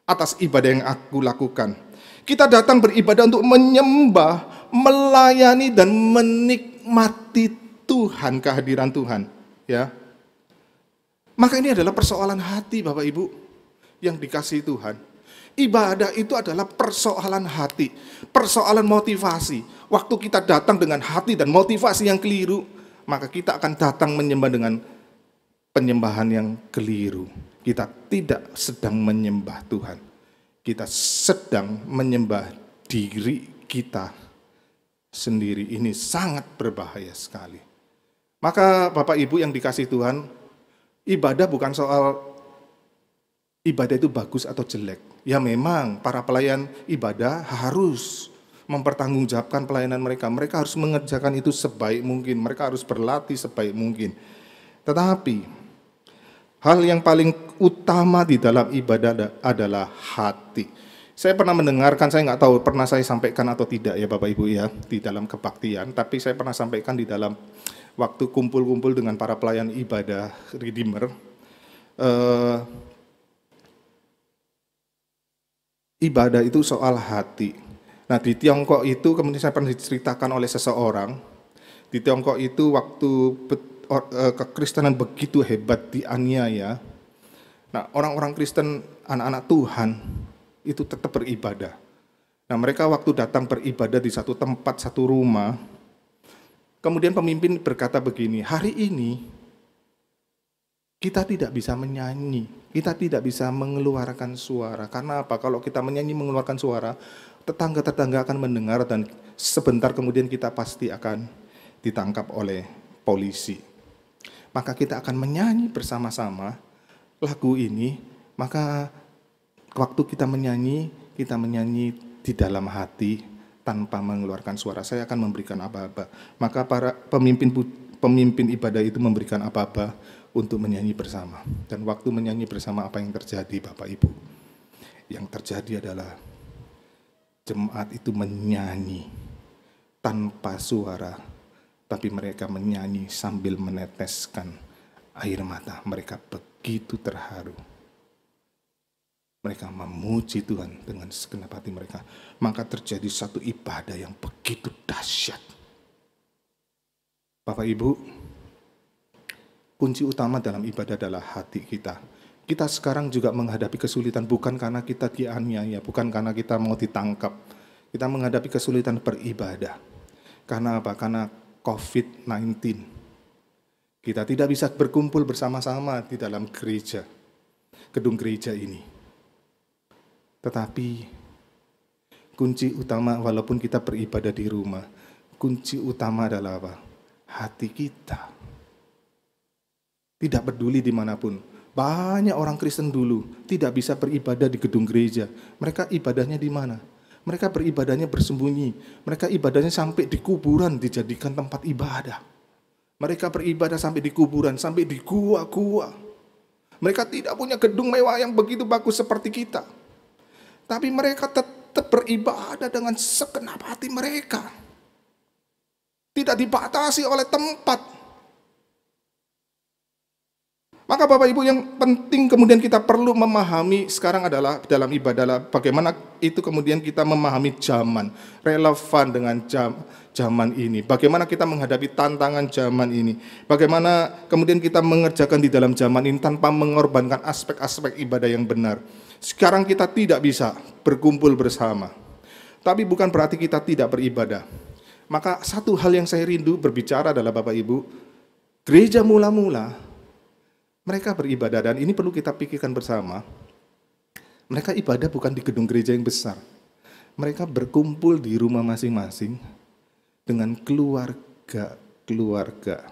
atas ibadah yang aku lakukan? Kita datang beribadah untuk menyembah, melayani dan menikmati Tuhan, kehadiran Tuhan, ya. Maka ini adalah persoalan hati Bapak Ibu yang dikasihi Tuhan. Ibadah itu adalah persoalan hati, persoalan motivasi. Waktu kita datang dengan hati dan motivasi yang keliru, maka kita akan datang menyembah dengan penyembahan yang keliru. Kita tidak sedang menyembah Tuhan. Kita sedang menyembah diri kita sendiri. Ini sangat berbahaya sekali. Maka Bapak Ibu yang dikasihi Tuhan, ibadah bukan soal ibadah itu bagus atau jelek. Ya memang para pelayan ibadah harus mempertanggungjawabkan pelayanan mereka. Mereka harus mengerjakan itu sebaik mungkin. Mereka harus berlatih sebaik mungkin. Tetapi hal yang paling utama di dalam ibadah adalah hati. Saya pernah mendengarkan, saya nggak tahu pernah saya sampaikan atau tidak ya Bapak Ibu ya, di dalam kebaktian, tapi saya pernah sampaikan di dalam waktu kumpul-kumpul dengan para pelayan ibadah Redeemer. Ibadah itu soal hati. Nah di Tiongkok itu kemudian saya pernah diceritakan oleh seseorang, di Tiongkok itu waktu kekristenan begitu hebat dianiaya. Nah, orang-orang Kristen, anak-anak Tuhan itu tetap beribadah. Nah, mereka waktu datang beribadah di satu tempat, satu rumah, kemudian pemimpin berkata begini, hari ini kita tidak bisa menyanyi, kita tidak bisa mengeluarkan suara. Karena apa? Kalau kita menyanyi mengeluarkan suara, tetangga-tetangga akan mendengar dan sebentar kemudian kita pasti akan ditangkap oleh polisi. Maka kita akan menyanyi bersama-sama lagu ini, maka waktu kita menyanyi di dalam hati tanpa mengeluarkan suara. Saya akan memberikan aba-aba. Maka para pemimpin ibadah itu memberikan aba-aba untuk menyanyi bersama. Dan waktu menyanyi bersama apa yang terjadi Bapak Ibu? Yang terjadi adalah jemaat itu menyanyi tanpa suara. Tapi mereka menyanyi sambil meneteskan air mata. Mereka begitu terharu. Mereka memuji Tuhan dengan segenap hati mereka. Maka terjadi satu ibadah yang begitu dahsyat. Bapak Ibu, kunci utama dalam ibadah adalah hati kita. Kita sekarang juga menghadapi kesulitan bukan karena kita dianiaya, bukan karena kita mau ditangkap. Kita menghadapi kesulitan beribadah. Karena apa? Karena COVID-19. Kita tidak bisa berkumpul bersama-sama di dalam gereja, gedung gereja ini. Tetapi kunci utama walaupun kita beribadah di rumah, kunci utama adalah apa? Hati kita. Tidak peduli dimanapun. Banyak orang Kristen dulu tidak bisa beribadah di gedung gereja. Mereka ibadahnya di mana? Mereka beribadahnya bersembunyi. Mereka ibadahnya sampai di kuburan dijadikan tempat ibadah. Mereka beribadah sampai di kuburan, sampai di gua-gua. Mereka tidak punya gedung mewah yang begitu bagus seperti kita. Tapi mereka tetap beribadah dengan segenap hati mereka. Tidak dibatasi oleh tempat. Maka Bapak Ibu yang penting kemudian kita perlu memahami sekarang adalah dalam ibadah bagaimana itu kemudian kita memahami zaman, relevan dengan zaman ini. Bagaimana kita menghadapi tantangan zaman ini. Bagaimana kemudian kita mengerjakan di dalam zaman ini tanpa mengorbankan aspek-aspek ibadah yang benar. Sekarang kita tidak bisa berkumpul bersama. Tapi bukan berarti kita tidak beribadah. Maka satu hal yang saya rindu berbicara adalah Bapak Ibu, gereja mula-mula mereka beribadah dan ini perlu kita pikirkan bersama. Mereka ibadah bukan di gedung gereja yang besar. Mereka berkumpul di rumah masing-masing dengan keluarga-keluarga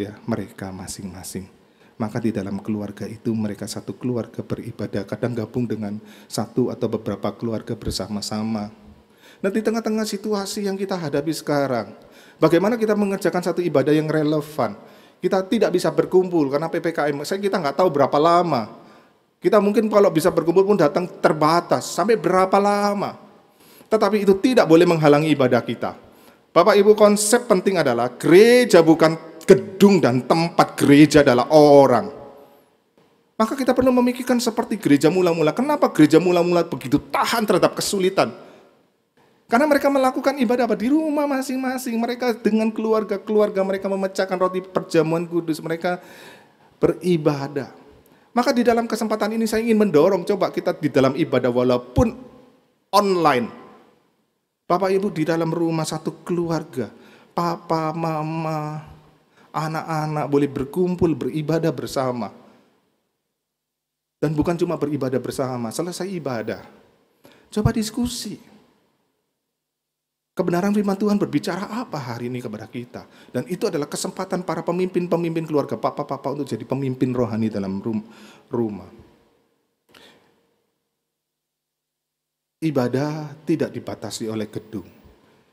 ya mereka masing-masing. Maka di dalam keluarga itu mereka satu keluarga beribadah, kadang gabung dengan satu atau beberapa keluarga bersama-sama. Nah, di tengah-tengah situasi yang kita hadapi sekarang, bagaimana kita mengerjakan satu ibadah yang relevan? Kita tidak bisa berkumpul karena PPKM. Kita nggak tahu berapa lama. Kita mungkin kalau bisa berkumpul pun datang terbatas, sampai berapa lama. Tetapi itu tidak boleh menghalangi ibadah kita. Bapak Ibu, konsep penting adalah gereja bukan gedung dan tempat, gereja adalah orang. Maka kita perlu memikirkan seperti gereja mula-mula. Kenapa gereja mula-mula begitu tahan terhadap kesulitan? Karena mereka melakukan ibadah di rumah masing-masing. Mereka dengan keluarga-keluarga mereka memecahkan roti perjamuan kudus. Mereka beribadah. Maka di dalam kesempatan ini saya ingin mendorong, coba kita di dalam ibadah walaupun online. Bapak Ibu di dalam rumah satu keluarga, papa, mama, anak-anak boleh berkumpul, beribadah bersama. Dan bukan cuma beribadah bersama, selesai ibadah, coba diskusi. Kebenaran firman Tuhan berbicara apa hari ini kepada kita. Dan itu adalah kesempatan para pemimpin-pemimpin keluarga, papa-papa untuk jadi pemimpin rohani dalam rumah. Ibadah tidak dibatasi oleh gedung.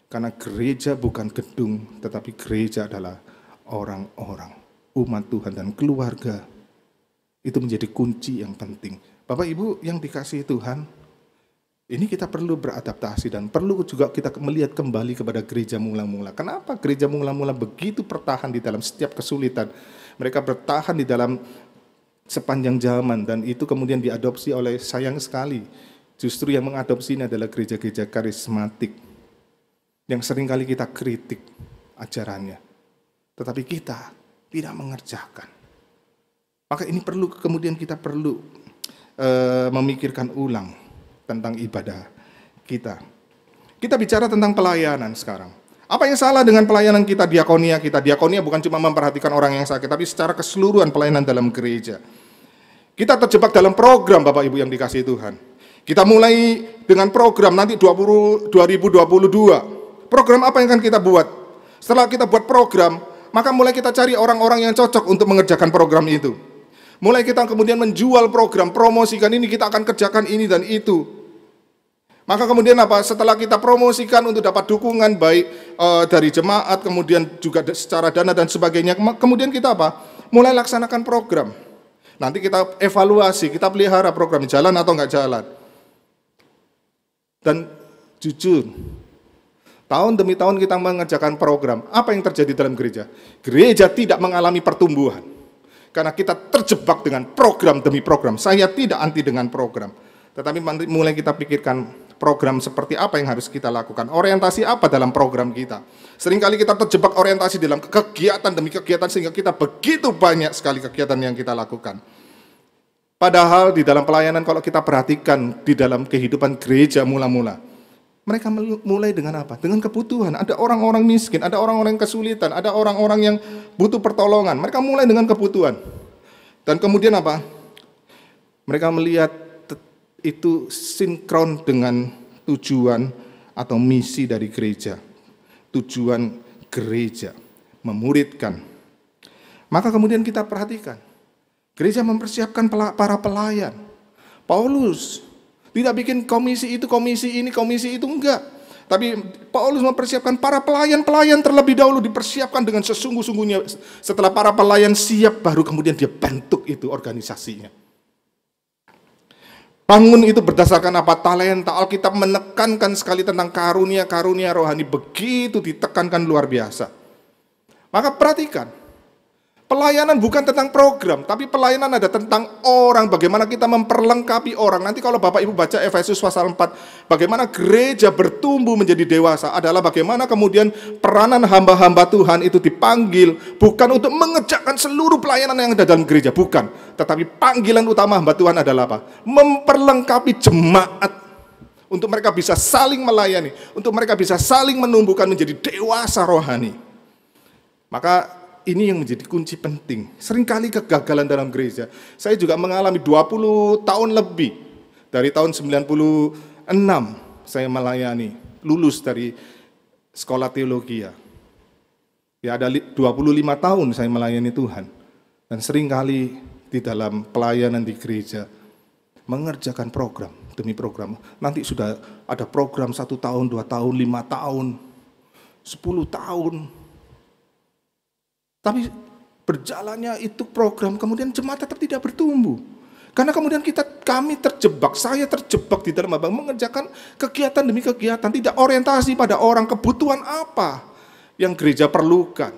Karena gereja bukan gedung, tetapi gereja adalah orang-orang, umat Tuhan dan keluarga. Itu menjadi kunci yang penting. Bapak Ibu yang dikasihi Tuhan, ini kita perlu beradaptasi dan perlu juga kita melihat kembali kepada gereja mula-mula. Kenapa gereja mula-mula begitu bertahan di dalam setiap kesulitan? Mereka bertahan di dalam sepanjang zaman dan itu kemudian diadopsi oleh, sayang sekali, justru yang mengadopsi ini adalah gereja-gereja karismatik yang seringkali kita kritik ajarannya. Tetapi kita tidak mengerjakan. Maka ini perlu, kemudian kita perlu memikirkan ulang tentang ibadah kita. Kita bicara tentang pelayanan sekarang. Apa yang salah dengan pelayanan kita, diakonia kita? Diakonia bukan cuma memperhatikan orang yang sakit, tapi secara keseluruhan pelayanan dalam gereja. Kita terjebak dalam program, Bapak Ibu yang dikasihi Tuhan. Kita mulai dengan program nanti 2022. Program apa yang akan kita buat? Setelah kita buat program, maka mulai kita cari orang-orang yang cocok untuk mengerjakan program itu. Mulai kita kemudian menjual program, promosikan ini, kita akan kerjakan ini dan itu. Maka kemudian apa? Setelah kita promosikan untuk dapat dukungan baik dari jemaat, kemudian juga secara dana dan sebagainya, kemudian kita apa? Mulai laksanakan program. Nanti kita evaluasi, kita pelihara program jalan atau enggak jalan. Dan jujur, tahun demi tahun kita mengerjakan program. Apa yang terjadi dalam gereja? Gereja tidak mengalami pertumbuhan. Karena kita terjebak dengan program demi program. Saya tidak anti dengan program. Tetapi mulai kita pikirkan program seperti apa yang harus kita lakukan. Orientasi apa dalam program kita. Seringkali kita terjebak orientasi dalam kegiatan demi kegiatan sehingga kita begitu banyak sekali kegiatan yang kita lakukan. Padahal di dalam pelayanan kalau kita perhatikan di dalam kehidupan gereja mula-mula, mereka mulai dengan apa? Dengan kebutuhan. Ada orang-orang miskin, ada orang-orang yang kesulitan, ada orang-orang yang butuh pertolongan. Mereka mulai dengan kebutuhan. Dan kemudian apa? Mereka melihat itu sinkron dengan tujuan atau misi dari gereja. Tujuan gereja, memuridkan. Maka kemudian kita perhatikan, gereja mempersiapkan para pelayan. Paulus tidak bikin komisi itu, komisi ini, komisi itu, enggak. Tapi Paulus mempersiapkan para pelayan-pelayan terlebih dahulu, dipersiapkan dengan sesungguh-sungguhnya. Setelah para pelayan siap, baru kemudian dia bentuk itu organisasinya. Bangun itu berdasarkan apa? Talenta. Alkitab menekankan sekali tentang karunia-karunia rohani. Begitu ditekankan luar biasa. Maka perhatikan, pelayanan bukan tentang program, tapi pelayanan ada tentang orang, bagaimana kita memperlengkapi orang. Nanti kalau Bapak Ibu baca Efesus pasal 4, bagaimana gereja bertumbuh menjadi dewasa, adalah bagaimana kemudian peranan hamba-hamba Tuhan itu dipanggil, bukan untuk mengerjakan seluruh pelayanan yang ada dalam gereja, bukan. Tetapi panggilan utama hamba Tuhan adalah apa? Memperlengkapi jemaat, untuk mereka bisa saling melayani, untuk mereka bisa saling menumbuhkan menjadi dewasa rohani. Maka ini yang menjadi kunci penting. Seringkali kegagalan dalam gereja. Saya juga mengalami 20 tahun lebih. Dari tahun 96 saya melayani, lulus dari sekolah teologi ya. Ya ada 25 tahun saya melayani Tuhan. Dan seringkali di dalam pelayanan di gereja, mengerjakan program demi program. Nanti sudah ada program 1 tahun, 2 tahun, 5 tahun, 10 tahun. Tapi berjalannya itu program, kemudian jemaat tetap tidak bertumbuh. Karena kemudian kami terjebak, saya terjebak di dalam mengerjakan kegiatan demi kegiatan, tidak orientasi pada orang, kebutuhan apa yang gereja perlukan.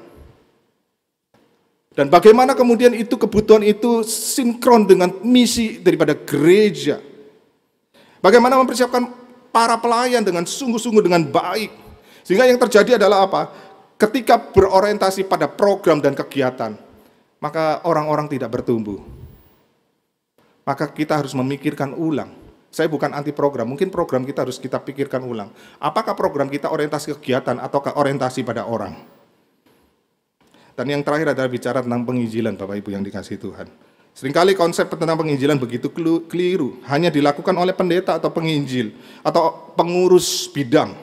Dan bagaimana kemudian itu kebutuhan itu sinkron dengan misi daripada gereja. Bagaimana mempersiapkan para pelayan dengan sungguh-sungguh dengan baik. Sehingga yang terjadi adalah apa? Ketika berorientasi pada program dan kegiatan, maka orang-orang tidak bertumbuh. Maka kita harus memikirkan ulang. Saya bukan anti program, mungkin program kita harus kita pikirkan ulang. Apakah program kita orientasi kegiatan ataukah orientasi pada orang? Dan yang terakhir adalah bicara tentang penginjilan, Bapak Ibu yang dikasihi Tuhan. Seringkali konsep tentang penginjilan begitu keliru, hanya dilakukan oleh pendeta atau penginjil, atau pengurus bidang,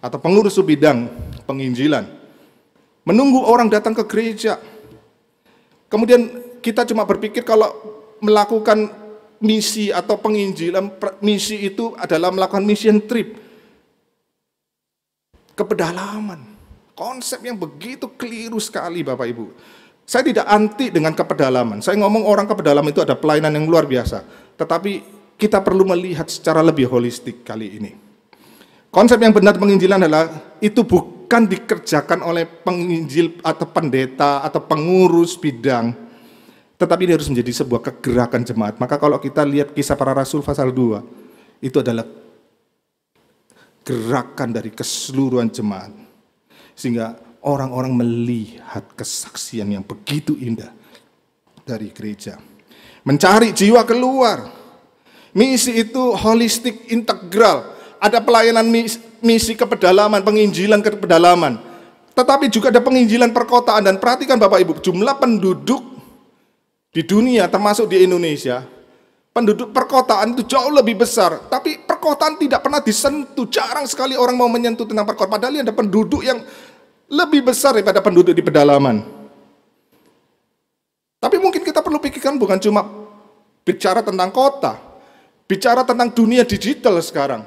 atau pengurus bidang penginjilan. Menunggu orang datang ke gereja. Kemudian kita cuma berpikir kalau melakukan misi atau penginjilan, misi itu adalah melakukan mission trip ke pedalaman. Konsep yang begitu keliru sekali Bapak Ibu. Saya tidak anti dengan kepedalaman. Saya ngomong orang ke pedalaman itu ada pelayanan yang luar biasa. Tetapi kita perlu melihat secara lebih holistik kali ini. Konsep yang benar penginjilan adalah itu bukan dikerjakan oleh penginjil atau pendeta atau pengurus bidang, tetapi ini harus menjadi sebuah kegerakan jemaat. Maka kalau kita lihat Kisah Para Rasul pasal 2, itu adalah gerakan dari keseluruhan jemaat. Sehingga orang-orang melihat kesaksian yang begitu indah dari gereja. Mencari jiwa keluar. Misi itu holistik, integral. Ada pelayanan misi ke pedalaman, penginjilan ke pedalaman. Tetapi juga ada penginjilan perkotaan. Dan perhatikan Bapak Ibu, jumlah penduduk di dunia termasuk di Indonesia, penduduk perkotaan itu jauh lebih besar. Tapi perkotaan tidak pernah disentuh. Jarang sekali orang mau menyentuh tentang perkotaan. Padahal ada penduduk yang lebih besar daripada penduduk di pedalaman. Tapi mungkin kita perlu pikirkan bukan cuma bicara tentang kota, bicara tentang dunia digital sekarang.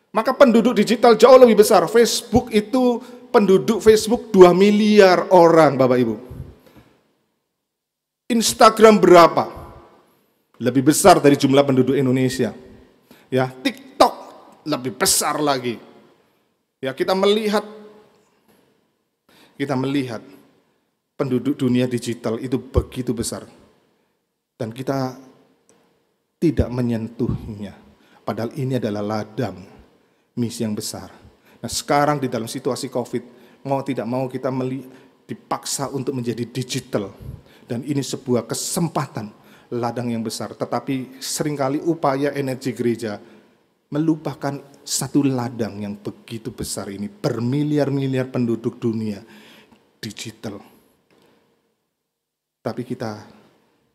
Maka penduduk digital jauh lebih besar. Facebook itu, penduduk Facebook 2 miliar orang Bapak Ibu. Instagram berapa? Lebih besar dari jumlah penduduk Indonesia. Ya, TikTok lebih besar lagi. Ya, kita melihat penduduk dunia digital itu begitu besar. Dan kita tidak menyentuhnya. Padahal ini adalah ladang misi yang besar. Nah sekarang di dalam situasi COVID, mau tidak mau kita dipaksa untuk menjadi digital. Dan ini sebuah kesempatan, ladang yang besar. Tetapi seringkali upaya energi gereja melupakan satu ladang yang begitu besar ini. Bermiliar-miliar penduduk dunia digital. Tapi kita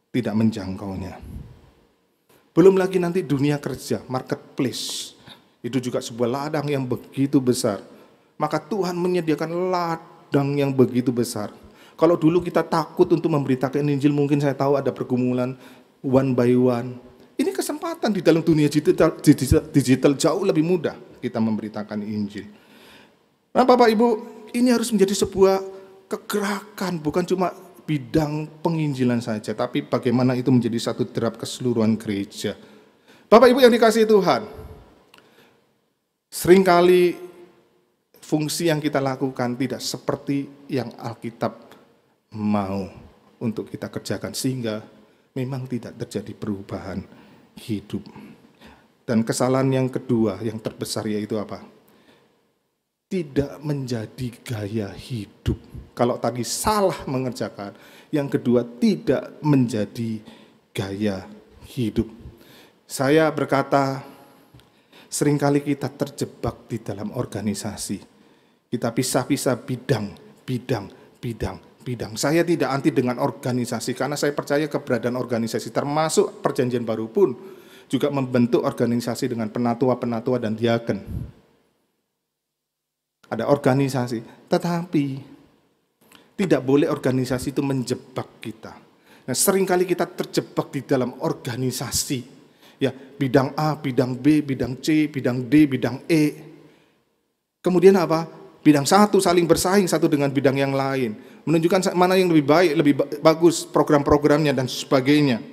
tidak menjangkaunya. Belum lagi nanti dunia kerja, marketplace. Itu juga sebuah ladang yang begitu besar. Maka Tuhan menyediakan ladang yang begitu besar. Kalau dulu kita takut untuk memberitakan Injil, mungkin saya tahu ada pergumulan one by one. Ini kesempatan di dalam dunia digital jauh lebih mudah kita memberitakan Injil. Nah Bapak Ibu, ini harus menjadi sebuah kegerakan, bukan cuma bidang penginjilan saja, tapi bagaimana itu menjadi satu derap keseluruhan gereja. Bapak Ibu yang dikasihi Tuhan, seringkali fungsi yang kita lakukan tidak seperti yang Alkitab mau untuk kita kerjakan, sehingga memang tidak terjadi perubahan hidup. Dan kesalahan yang kedua, yang terbesar yaitu apa? Tidak menjadi gaya hidup. Kalau tadi salah mengerjakan, yang kedua tidak menjadi gaya hidup. Saya berkata, seringkali kita terjebak di dalam organisasi. Kita pisah-pisah bidang. Saya tidak anti dengan organisasi, karena saya percaya keberadaan organisasi, termasuk perjanjian baru pun. juga membentuk organisasi dengan penatua-penatua dan diaken. Ada organisasi, tetapi tidak boleh organisasi itu menjebak kita. Nah, seringkali kita terjebak di dalam organisasi. Ya, bidang A, bidang B, bidang C, bidang D, bidang E. Kemudian apa? Bidang satu saling bersaing satu dengan bidang yang lain. Menunjukkan mana yang lebih baik, lebih bagus program-programnya dan sebagainya.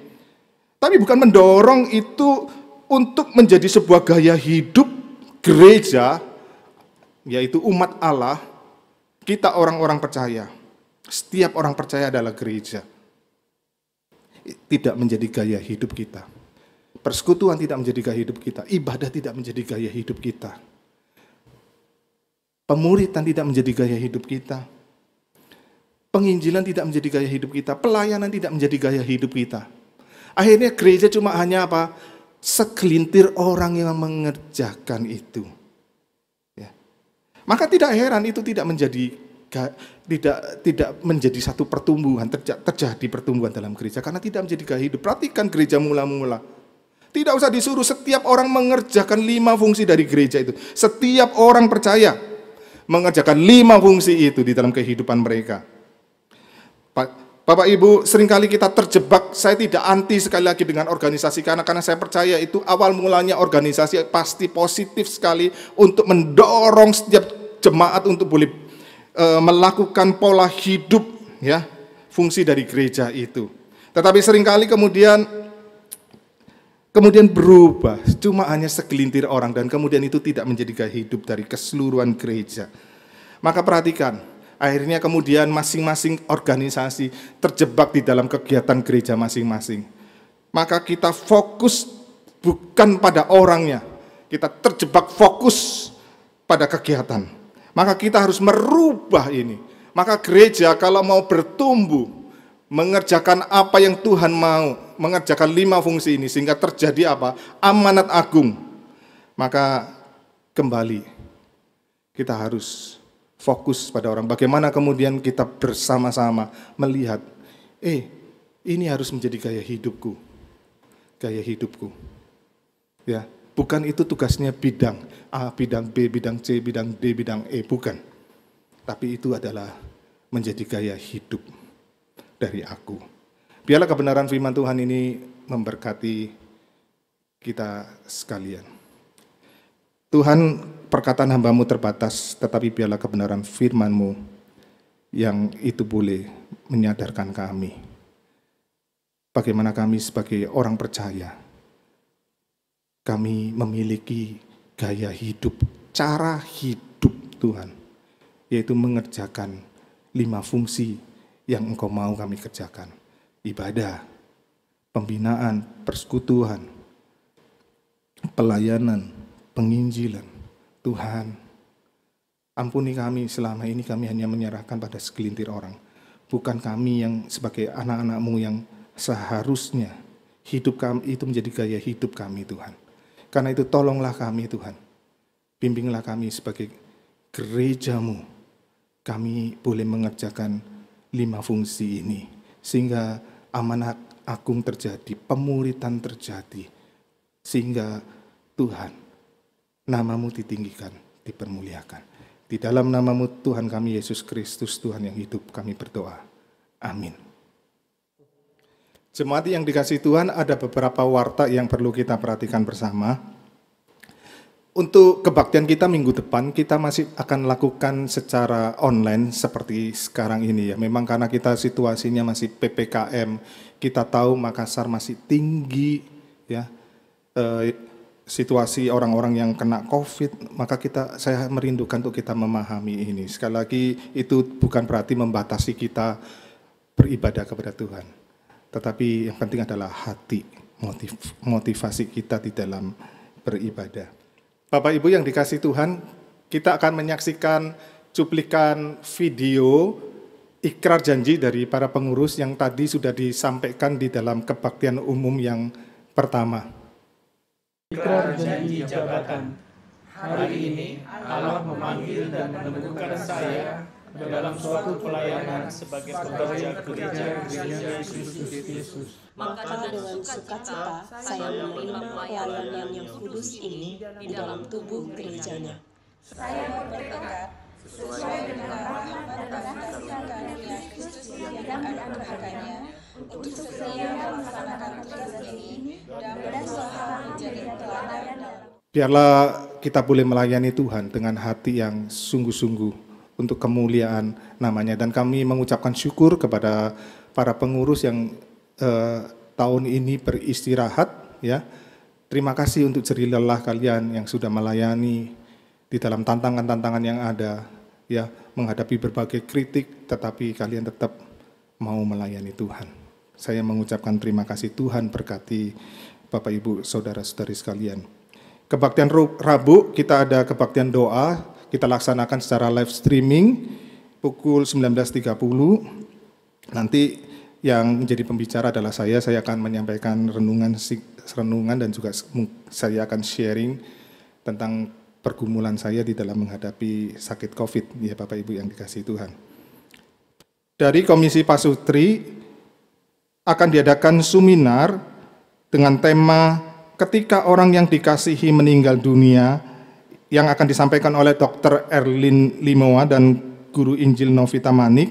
Tapi bukan mendorong itu untuk menjadi sebuah gaya hidup gereja, yaitu umat Allah, kita orang-orang percaya. Setiap orang percaya adalah gereja. Tidak menjadi gaya hidup kita. Persekutuan tidak menjadi gaya hidup kita. Ibadah tidak menjadi gaya hidup kita. Pemuritan tidak menjadi gaya hidup kita. Penginjilan tidak menjadi gaya hidup kita. Pelayanan tidak menjadi gaya hidup kita. Akhirnya gereja cuma hanya apa? Segelintir orang yang mengerjakan itu. Ya. Maka tidak heran itu tidak menjadi satu pertumbuhan, terjadi pertumbuhan dalam gereja karena tidak menjadi gaya hidup. Perhatikan gereja mula-mula. Tidak usah disuruh setiap orang mengerjakan 5 fungsi dari gereja itu. Setiap orang percaya mengerjakan 5 fungsi itu di dalam kehidupan mereka. Bapak Ibu, seringkali kita terjebak. Saya tidak anti sekali lagi dengan organisasi karena saya percaya itu awal mulanya organisasi pasti positif sekali untuk mendorong setiap jemaat untuk boleh melakukan pola hidup, ya, fungsi dari gereja itu. Tetapi seringkali kemudian berubah, cuma hanya segelintir orang dan kemudian itu tidak menjadi gaya hidup dari keseluruhan gereja. Maka perhatikan, akhirnya kemudian masing-masing organisasi terjebak di dalam kegiatan gereja masing-masing. Maka kita fokus bukan pada orangnya, kita terjebak fokus pada kegiatan. Maka kita harus merubah ini. Maka gereja kalau mau bertumbuh, mengerjakan apa yang Tuhan mau, mengerjakan 5 fungsi ini, sehingga terjadi apa? Amanat agung. Maka kembali, kita harus fokus pada orang. Bagaimana kemudian kita bersama-sama melihat, ini harus menjadi gaya hidupku. Gaya hidupku. Ya. Bukan itu tugasnya bidang A, bidang B, bidang C, bidang D, bidang E, bukan. Tapi itu adalah menjadi gaya hidup dari aku. Biarlah kebenaran firman Tuhan ini memberkati kita sekalian. Tuhan, perkataan hamba-Mu terbatas, tetapi biarlah kebenaran firman-Mu yang itu boleh menyadarkan kami. Bagaimana kami sebagai orang percaya, kami memiliki gaya hidup, cara hidup Tuhan, yaitu mengerjakan 5 fungsi yang Engkau mau kami kerjakan. Ibadah, pembinaan, persekutuan, pelayanan, penginjilan. Tuhan, ampuni kami selama ini kami hanya menyerahkan pada segelintir orang. Bukan kami yang sebagai anak-anak-Mu yang seharusnya hidup kami itu menjadi gaya hidup kami Tuhan. Karena itu tolonglah kami Tuhan, bimbinglah kami sebagai gereja-Mu, kami boleh mengerjakan 5 fungsi ini, sehingga amanat agung terjadi, pemuritan terjadi, sehingga Tuhan, nama-Mu ditinggikan, dipermuliakan. Di dalam nama-Mu Tuhan kami Yesus Kristus, Tuhan yang hidup, kami berdoa. Amin. Jemaat yang dikasihi Tuhan, ada beberapa warta yang perlu kita perhatikan bersama. Untuk kebaktian kita minggu depan, kita masih akan lakukan secara online seperti sekarang ini ya. Memang karena kita situasinya masih PPKM, kita tahu Makassar masih tinggi ya, situasi orang-orang yang kena COVID, maka saya merindukan untuk kita memahami ini. Sekali lagi, itu bukan berarti membatasi kita beribadah kepada Tuhan. Tetapi yang penting adalah hati, motivasi kita di dalam beribadah. Bapak Ibu yang dikasihi Tuhan, kita akan menyaksikan cuplikan video ikrar janji dari para pengurus yang tadi sudah disampaikan di dalam kebaktian umum yang pertama. Ikrar janji jabatan. Hari ini Allah memanggil dan meneguhkan saya dalam suatu pelayanan sebagai pekerja gereja Kristus Yesus. Maka dengan sukacita saya menerima pelayanan yang kudus ini di dalam tubuh gerejanya. Saya bertekad sesuai dengan rahmat dan kasih karunia Kristus yang dianugerahkannya untuk setia melaksanakan tugas ini dan berusaha menjadi teladan. Biarlah kita boleh melayani Tuhan dengan hati yang sungguh-sungguh untuk kemuliaan namanya. Dan kami mengucapkan syukur kepada para pengurus yang tahun ini beristirahat. Ya, terima kasih untuk jerih lelah kalian yang sudah melayani di dalam tantangan-tantangan yang ada. Ya, menghadapi berbagai kritik, tetapi kalian tetap mau melayani Tuhan. Saya mengucapkan terima kasih. Tuhan berkati Bapak Ibu, saudara-saudari sekalian. Kebaktian Rabu, kita ada kebaktian doa, kita laksanakan secara live streaming pukul 19.30. Nanti yang menjadi pembicara adalah saya akan menyampaikan renungan dan juga saya akan sharing tentang pergumulan saya di dalam menghadapi sakit COVID, ya Bapak Ibu yang dikasihi Tuhan. Dari Komisi Pasutri akan diadakan seminar dengan tema ketika orang yang dikasihi meninggal dunia, yang akan disampaikan oleh Dr. Erlin Limoa dan Guru Injil Novita Manik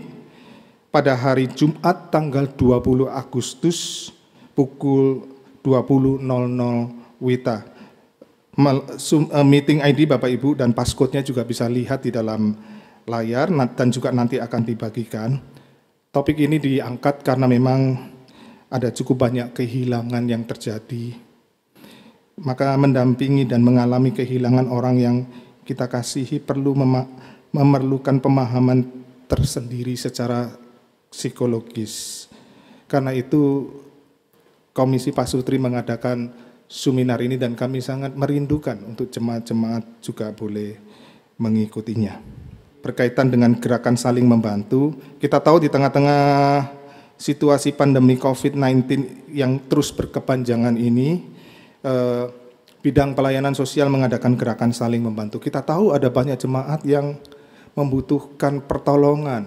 pada hari Jumat tanggal 20 Agustus pukul 20.00 WITA. Meeting ID Bapak Ibu dan passcode-nya juga bisa lihat di dalam layar dan juga nanti akan dibagikan. Topik ini diangkat karena memang ada cukup banyak kehilangan yang terjadi. Maka mendampingi dan mengalami kehilangan orang yang kita kasihi perlu memerlukan pemahaman tersendiri secara psikologis. Karena itu Komisi Pasutri mengadakan seminar ini dan kami sangat merindukan untuk jemaat-jemaat juga boleh mengikutinya. Berkaitan dengan gerakan saling membantu, kita tahu di tengah-tengah situasi pandemi COVID-19 yang terus berkepanjangan ini, bidang pelayanan sosial mengadakan gerakan saling membantu. Kita tahu ada banyak jemaat yang membutuhkan pertolongan.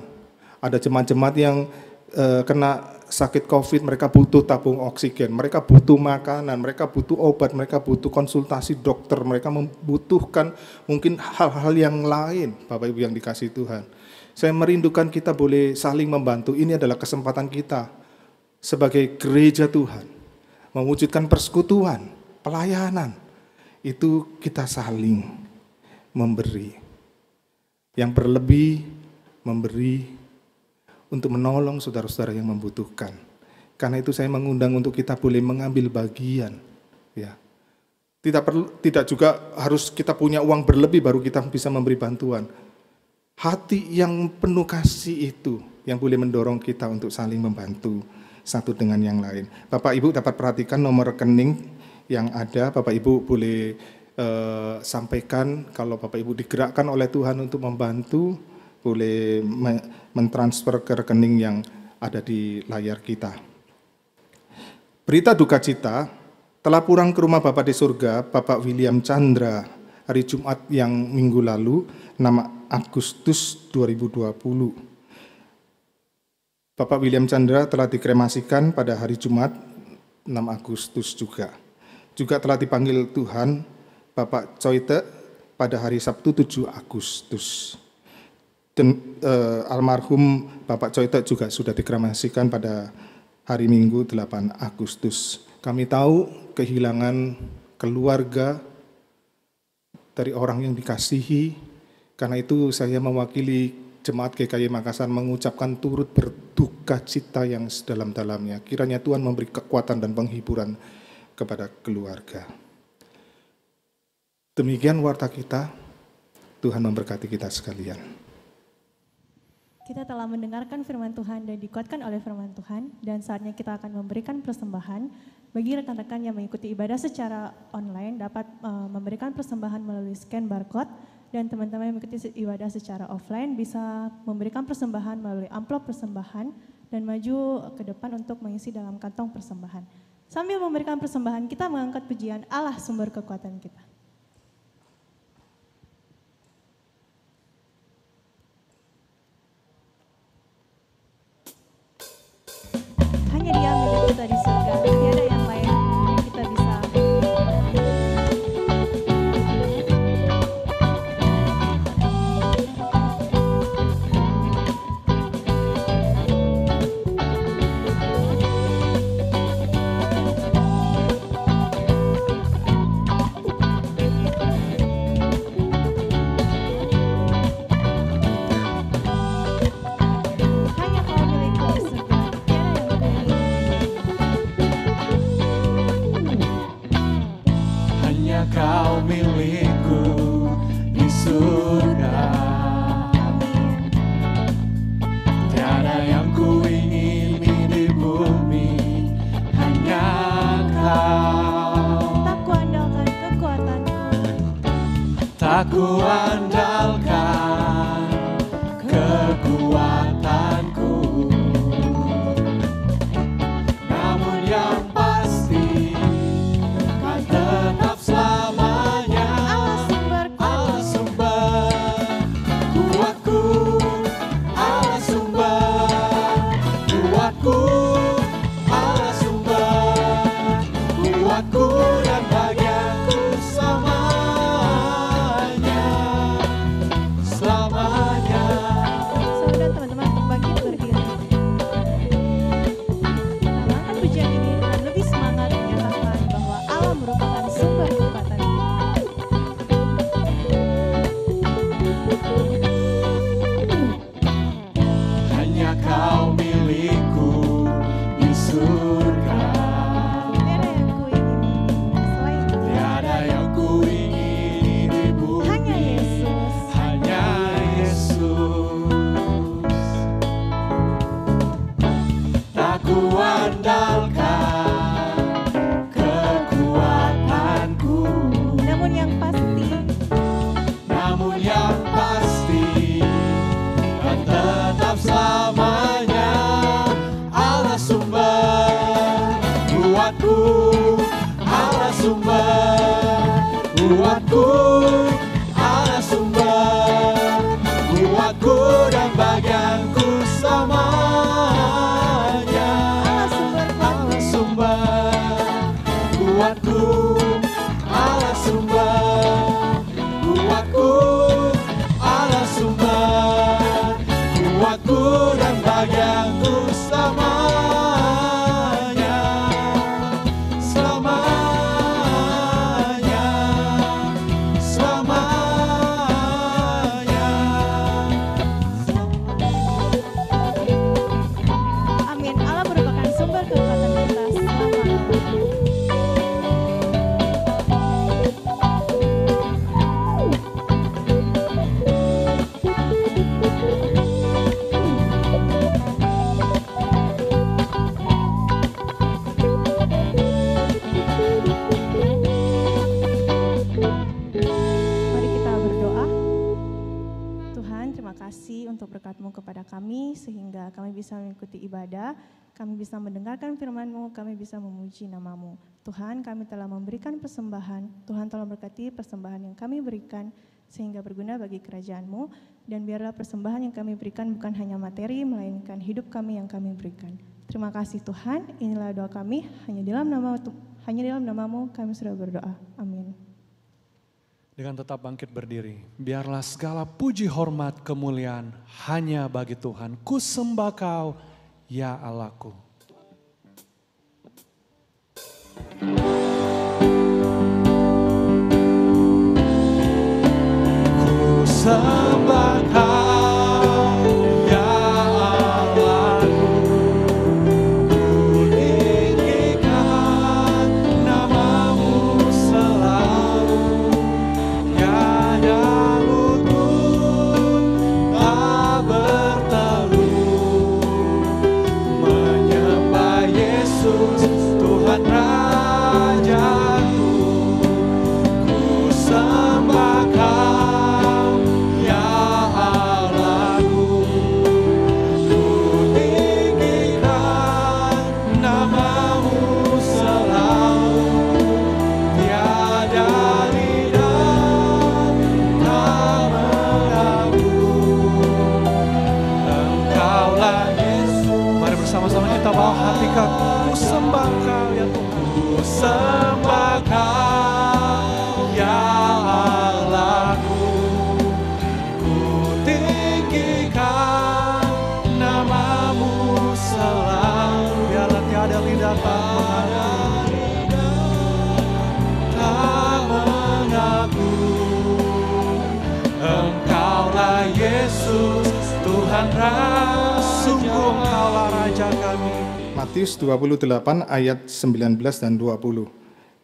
Ada jemaat-jemaat yang kena sakit COVID, mereka butuh tabung oksigen, mereka butuh makanan, mereka butuh obat, mereka butuh konsultasi dokter, mereka membutuhkan mungkin hal-hal yang lain, Bapak Ibu yang dikasihi Tuhan. Saya merindukan kita boleh saling membantu. Ini adalah kesempatan kita sebagai gereja Tuhan mewujudkan persekutuan, pelayanan, itu kita saling memberi. Yang berlebih, memberi untuk menolong saudara-saudara yang membutuhkan. Karena itu saya mengundang untuk kita boleh mengambil bagian. Ya. Tidak juga harus kita punya uang berlebih baru kita bisa memberi bantuan. Hati yang penuh kasih itu yang boleh mendorong kita untuk saling membantu satu dengan yang lain. Bapak Ibu dapat perhatikan nomor rekening yang ada, Bapak Ibu boleh sampaikan kalau Bapak Ibu digerakkan oleh Tuhan untuk membantu, boleh mentransfer ke rekening yang ada di layar kita. Berita duka cita, telah pulang ke rumah Bapak di surga, Bapak William Chandra, hari Jumat yang minggu lalu, 6 Agustus 2020. Bapak William Chandra telah dikremasikan pada hari Jumat 6 Agustus juga. Juga telah dipanggil Tuhan Bapak Coite pada hari Sabtu 7 Agustus. Dan almarhum Bapak Coite juga sudah dikremasikan pada hari Minggu 8 Agustus. Kami tahu kehilangan keluarga dari orang yang dikasihi. Karena itu saya mewakili Jemaat GKY Makassar mengucapkan turut berduka cita yang sedalam-dalamnya. Kiranya Tuhan memberi kekuatan dan penghiburan kepada keluarga. Demikian warta kita, Tuhan memberkati kita sekalian. Kita telah mendengarkan firman Tuhan dan dikuatkan oleh firman Tuhan, dan saatnya kita akan memberikan persembahan. Bagi rekan-rekan yang mengikuti ibadah secara online dapat memberikan persembahan melalui scan barcode, dan teman-teman yang mengikuti ibadah secara offline bisa memberikan persembahan melalui amplop persembahan dan maju ke depan untuk mengisi dalam kantong persembahan. Sambil memberikan persembahan, kita mengangkat pujian Allah sumber kekuatan kita. ku andalkan kekuatanku, namun yang pasti kan tetap selamanya Allah sumber kuatku, Allah sumber kuatku, Allah sumber kuatku dan bagianku selamanya, selamanya. Saudara teman-teman untuk bangkit berdiri. Namakan pujian ini dengan lebih semangat menyatakan bahwa Allah merupakan sumber kekuatan kita. Hanya Kau milikku di surga. Tiada yang ku ingini selain Tiada yang ku ingini di bumi, hanya Yesus. hanya Yesus. Tak ku andalkan kekuatanku, Namun yang pasti namun yang pasti kan tetap selamanya Allah sumber kuatku, Allah sumber kuatku, Allah sumber kuatku dan bagianku selamanya Allah sumber kuatku, Allah sumber kuatku, Allah sumber kuatku dan bagianku selamanya, selamanya, selamanya. amin. Allah merupakan sumber kekuatan kita selama-lamanya. Mari kita berdoa. Tuhan, terima kasih untuk berkat-Mu kepada kami sehingga kami bisa mengikuti ibadah, kami bisa mendengarkan firman-Mu, kami bisa memuji nama-Mu. Tuhan, kami telah memberikan persembahan, Tuhan tolong berkati persembahan yang kami berikan sehingga berguna bagi kerajaan-Mu, dan biarlah persembahan yang kami berikan bukan hanya materi, melainkan hidup kami yang kami berikan. Terima kasih Tuhan, inilah doa kami, hanya dalam nama-Mu kami sudah berdoa. Amin. Dengan tetap bangkit berdiri, biarlah segala puji, hormat, kemuliaan hanya bagi Tuhan. Ku sembah Kau, ya Allahku. Ku sembah Kau, ya Allahku. Ku tinggikan nama-Mu selalu. Tiada lutut tak bertelut menyembah Yesus Tuhan Rajaku. Ku sembah Kau, ya Allahku. Ku tinggikan nama-Mu selalu. Tiada lidah tak mengaku. Engkaulah Yesus. Mari bersama-sama kita bawa hati kami. Ku sembah Kau ya Tuhan. Ku sembah Kau ya Allahku. Ku tinggikan nama-Mu selalu. Biarlah tiada lidah tak mengaku. Engkaulah Yesus Tuhan Raja. Sungguh Engkaulah Raja kami. Matius 28 ayat 19 dan 20.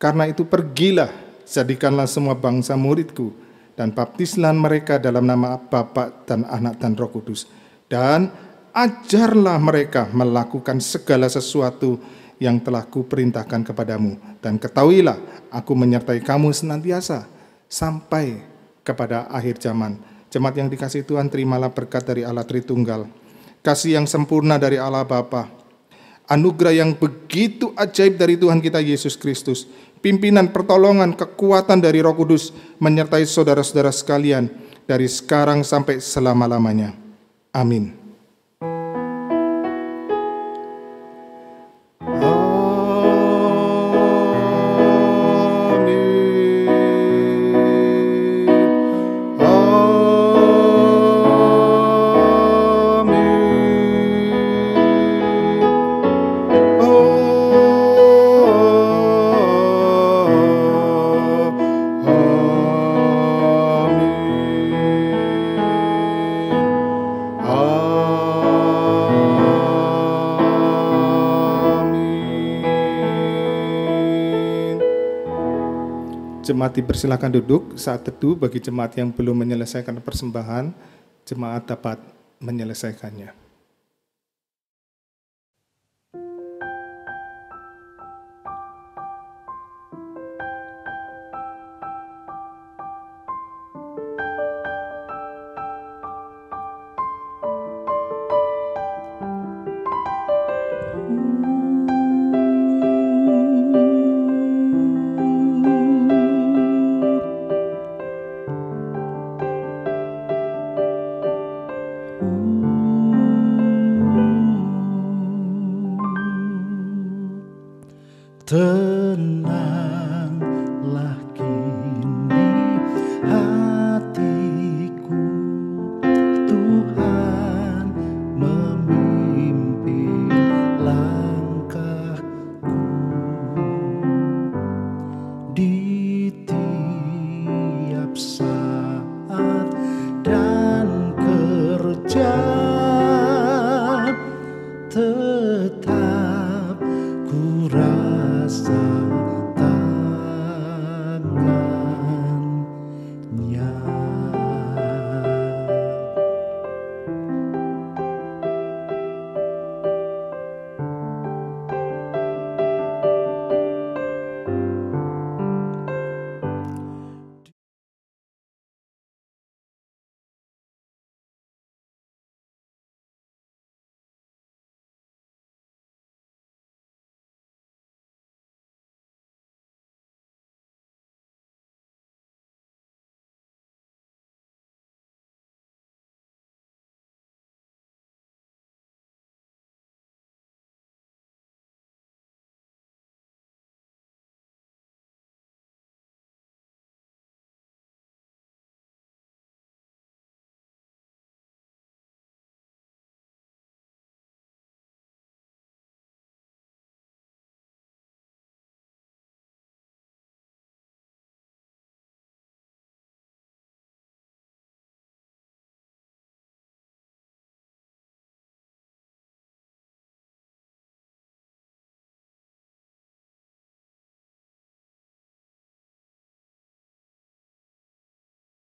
Karena itu pergilah, jadikanlah semua bangsa muridku, dan baptislah mereka dalam nama Bapa dan Anak dan Roh Kudus. Dan ajarlah mereka melakukan segala sesuatu yang telah kuperintahkan kepadamu. Dan ketahuilah, aku menyertai kamu senantiasa sampai kepada akhir zaman. Jemaat yang dikasihi Tuhan, terimalah berkat dari Allah Tritunggal, kasih yang sempurna dari Allah Bapa, anugerah yang begitu ajaib dari Tuhan kita Yesus Kristus, pimpinan, pertolongan, kekuatan dari Roh Kudus menyertai saudara-saudara sekalian dari sekarang sampai selama-lamanya. Amin. Jemaat dipersilakan duduk. Saat teduh bagi jemaat yang belum menyelesaikan persembahan, jemaat dapat menyelesaikannya. Terima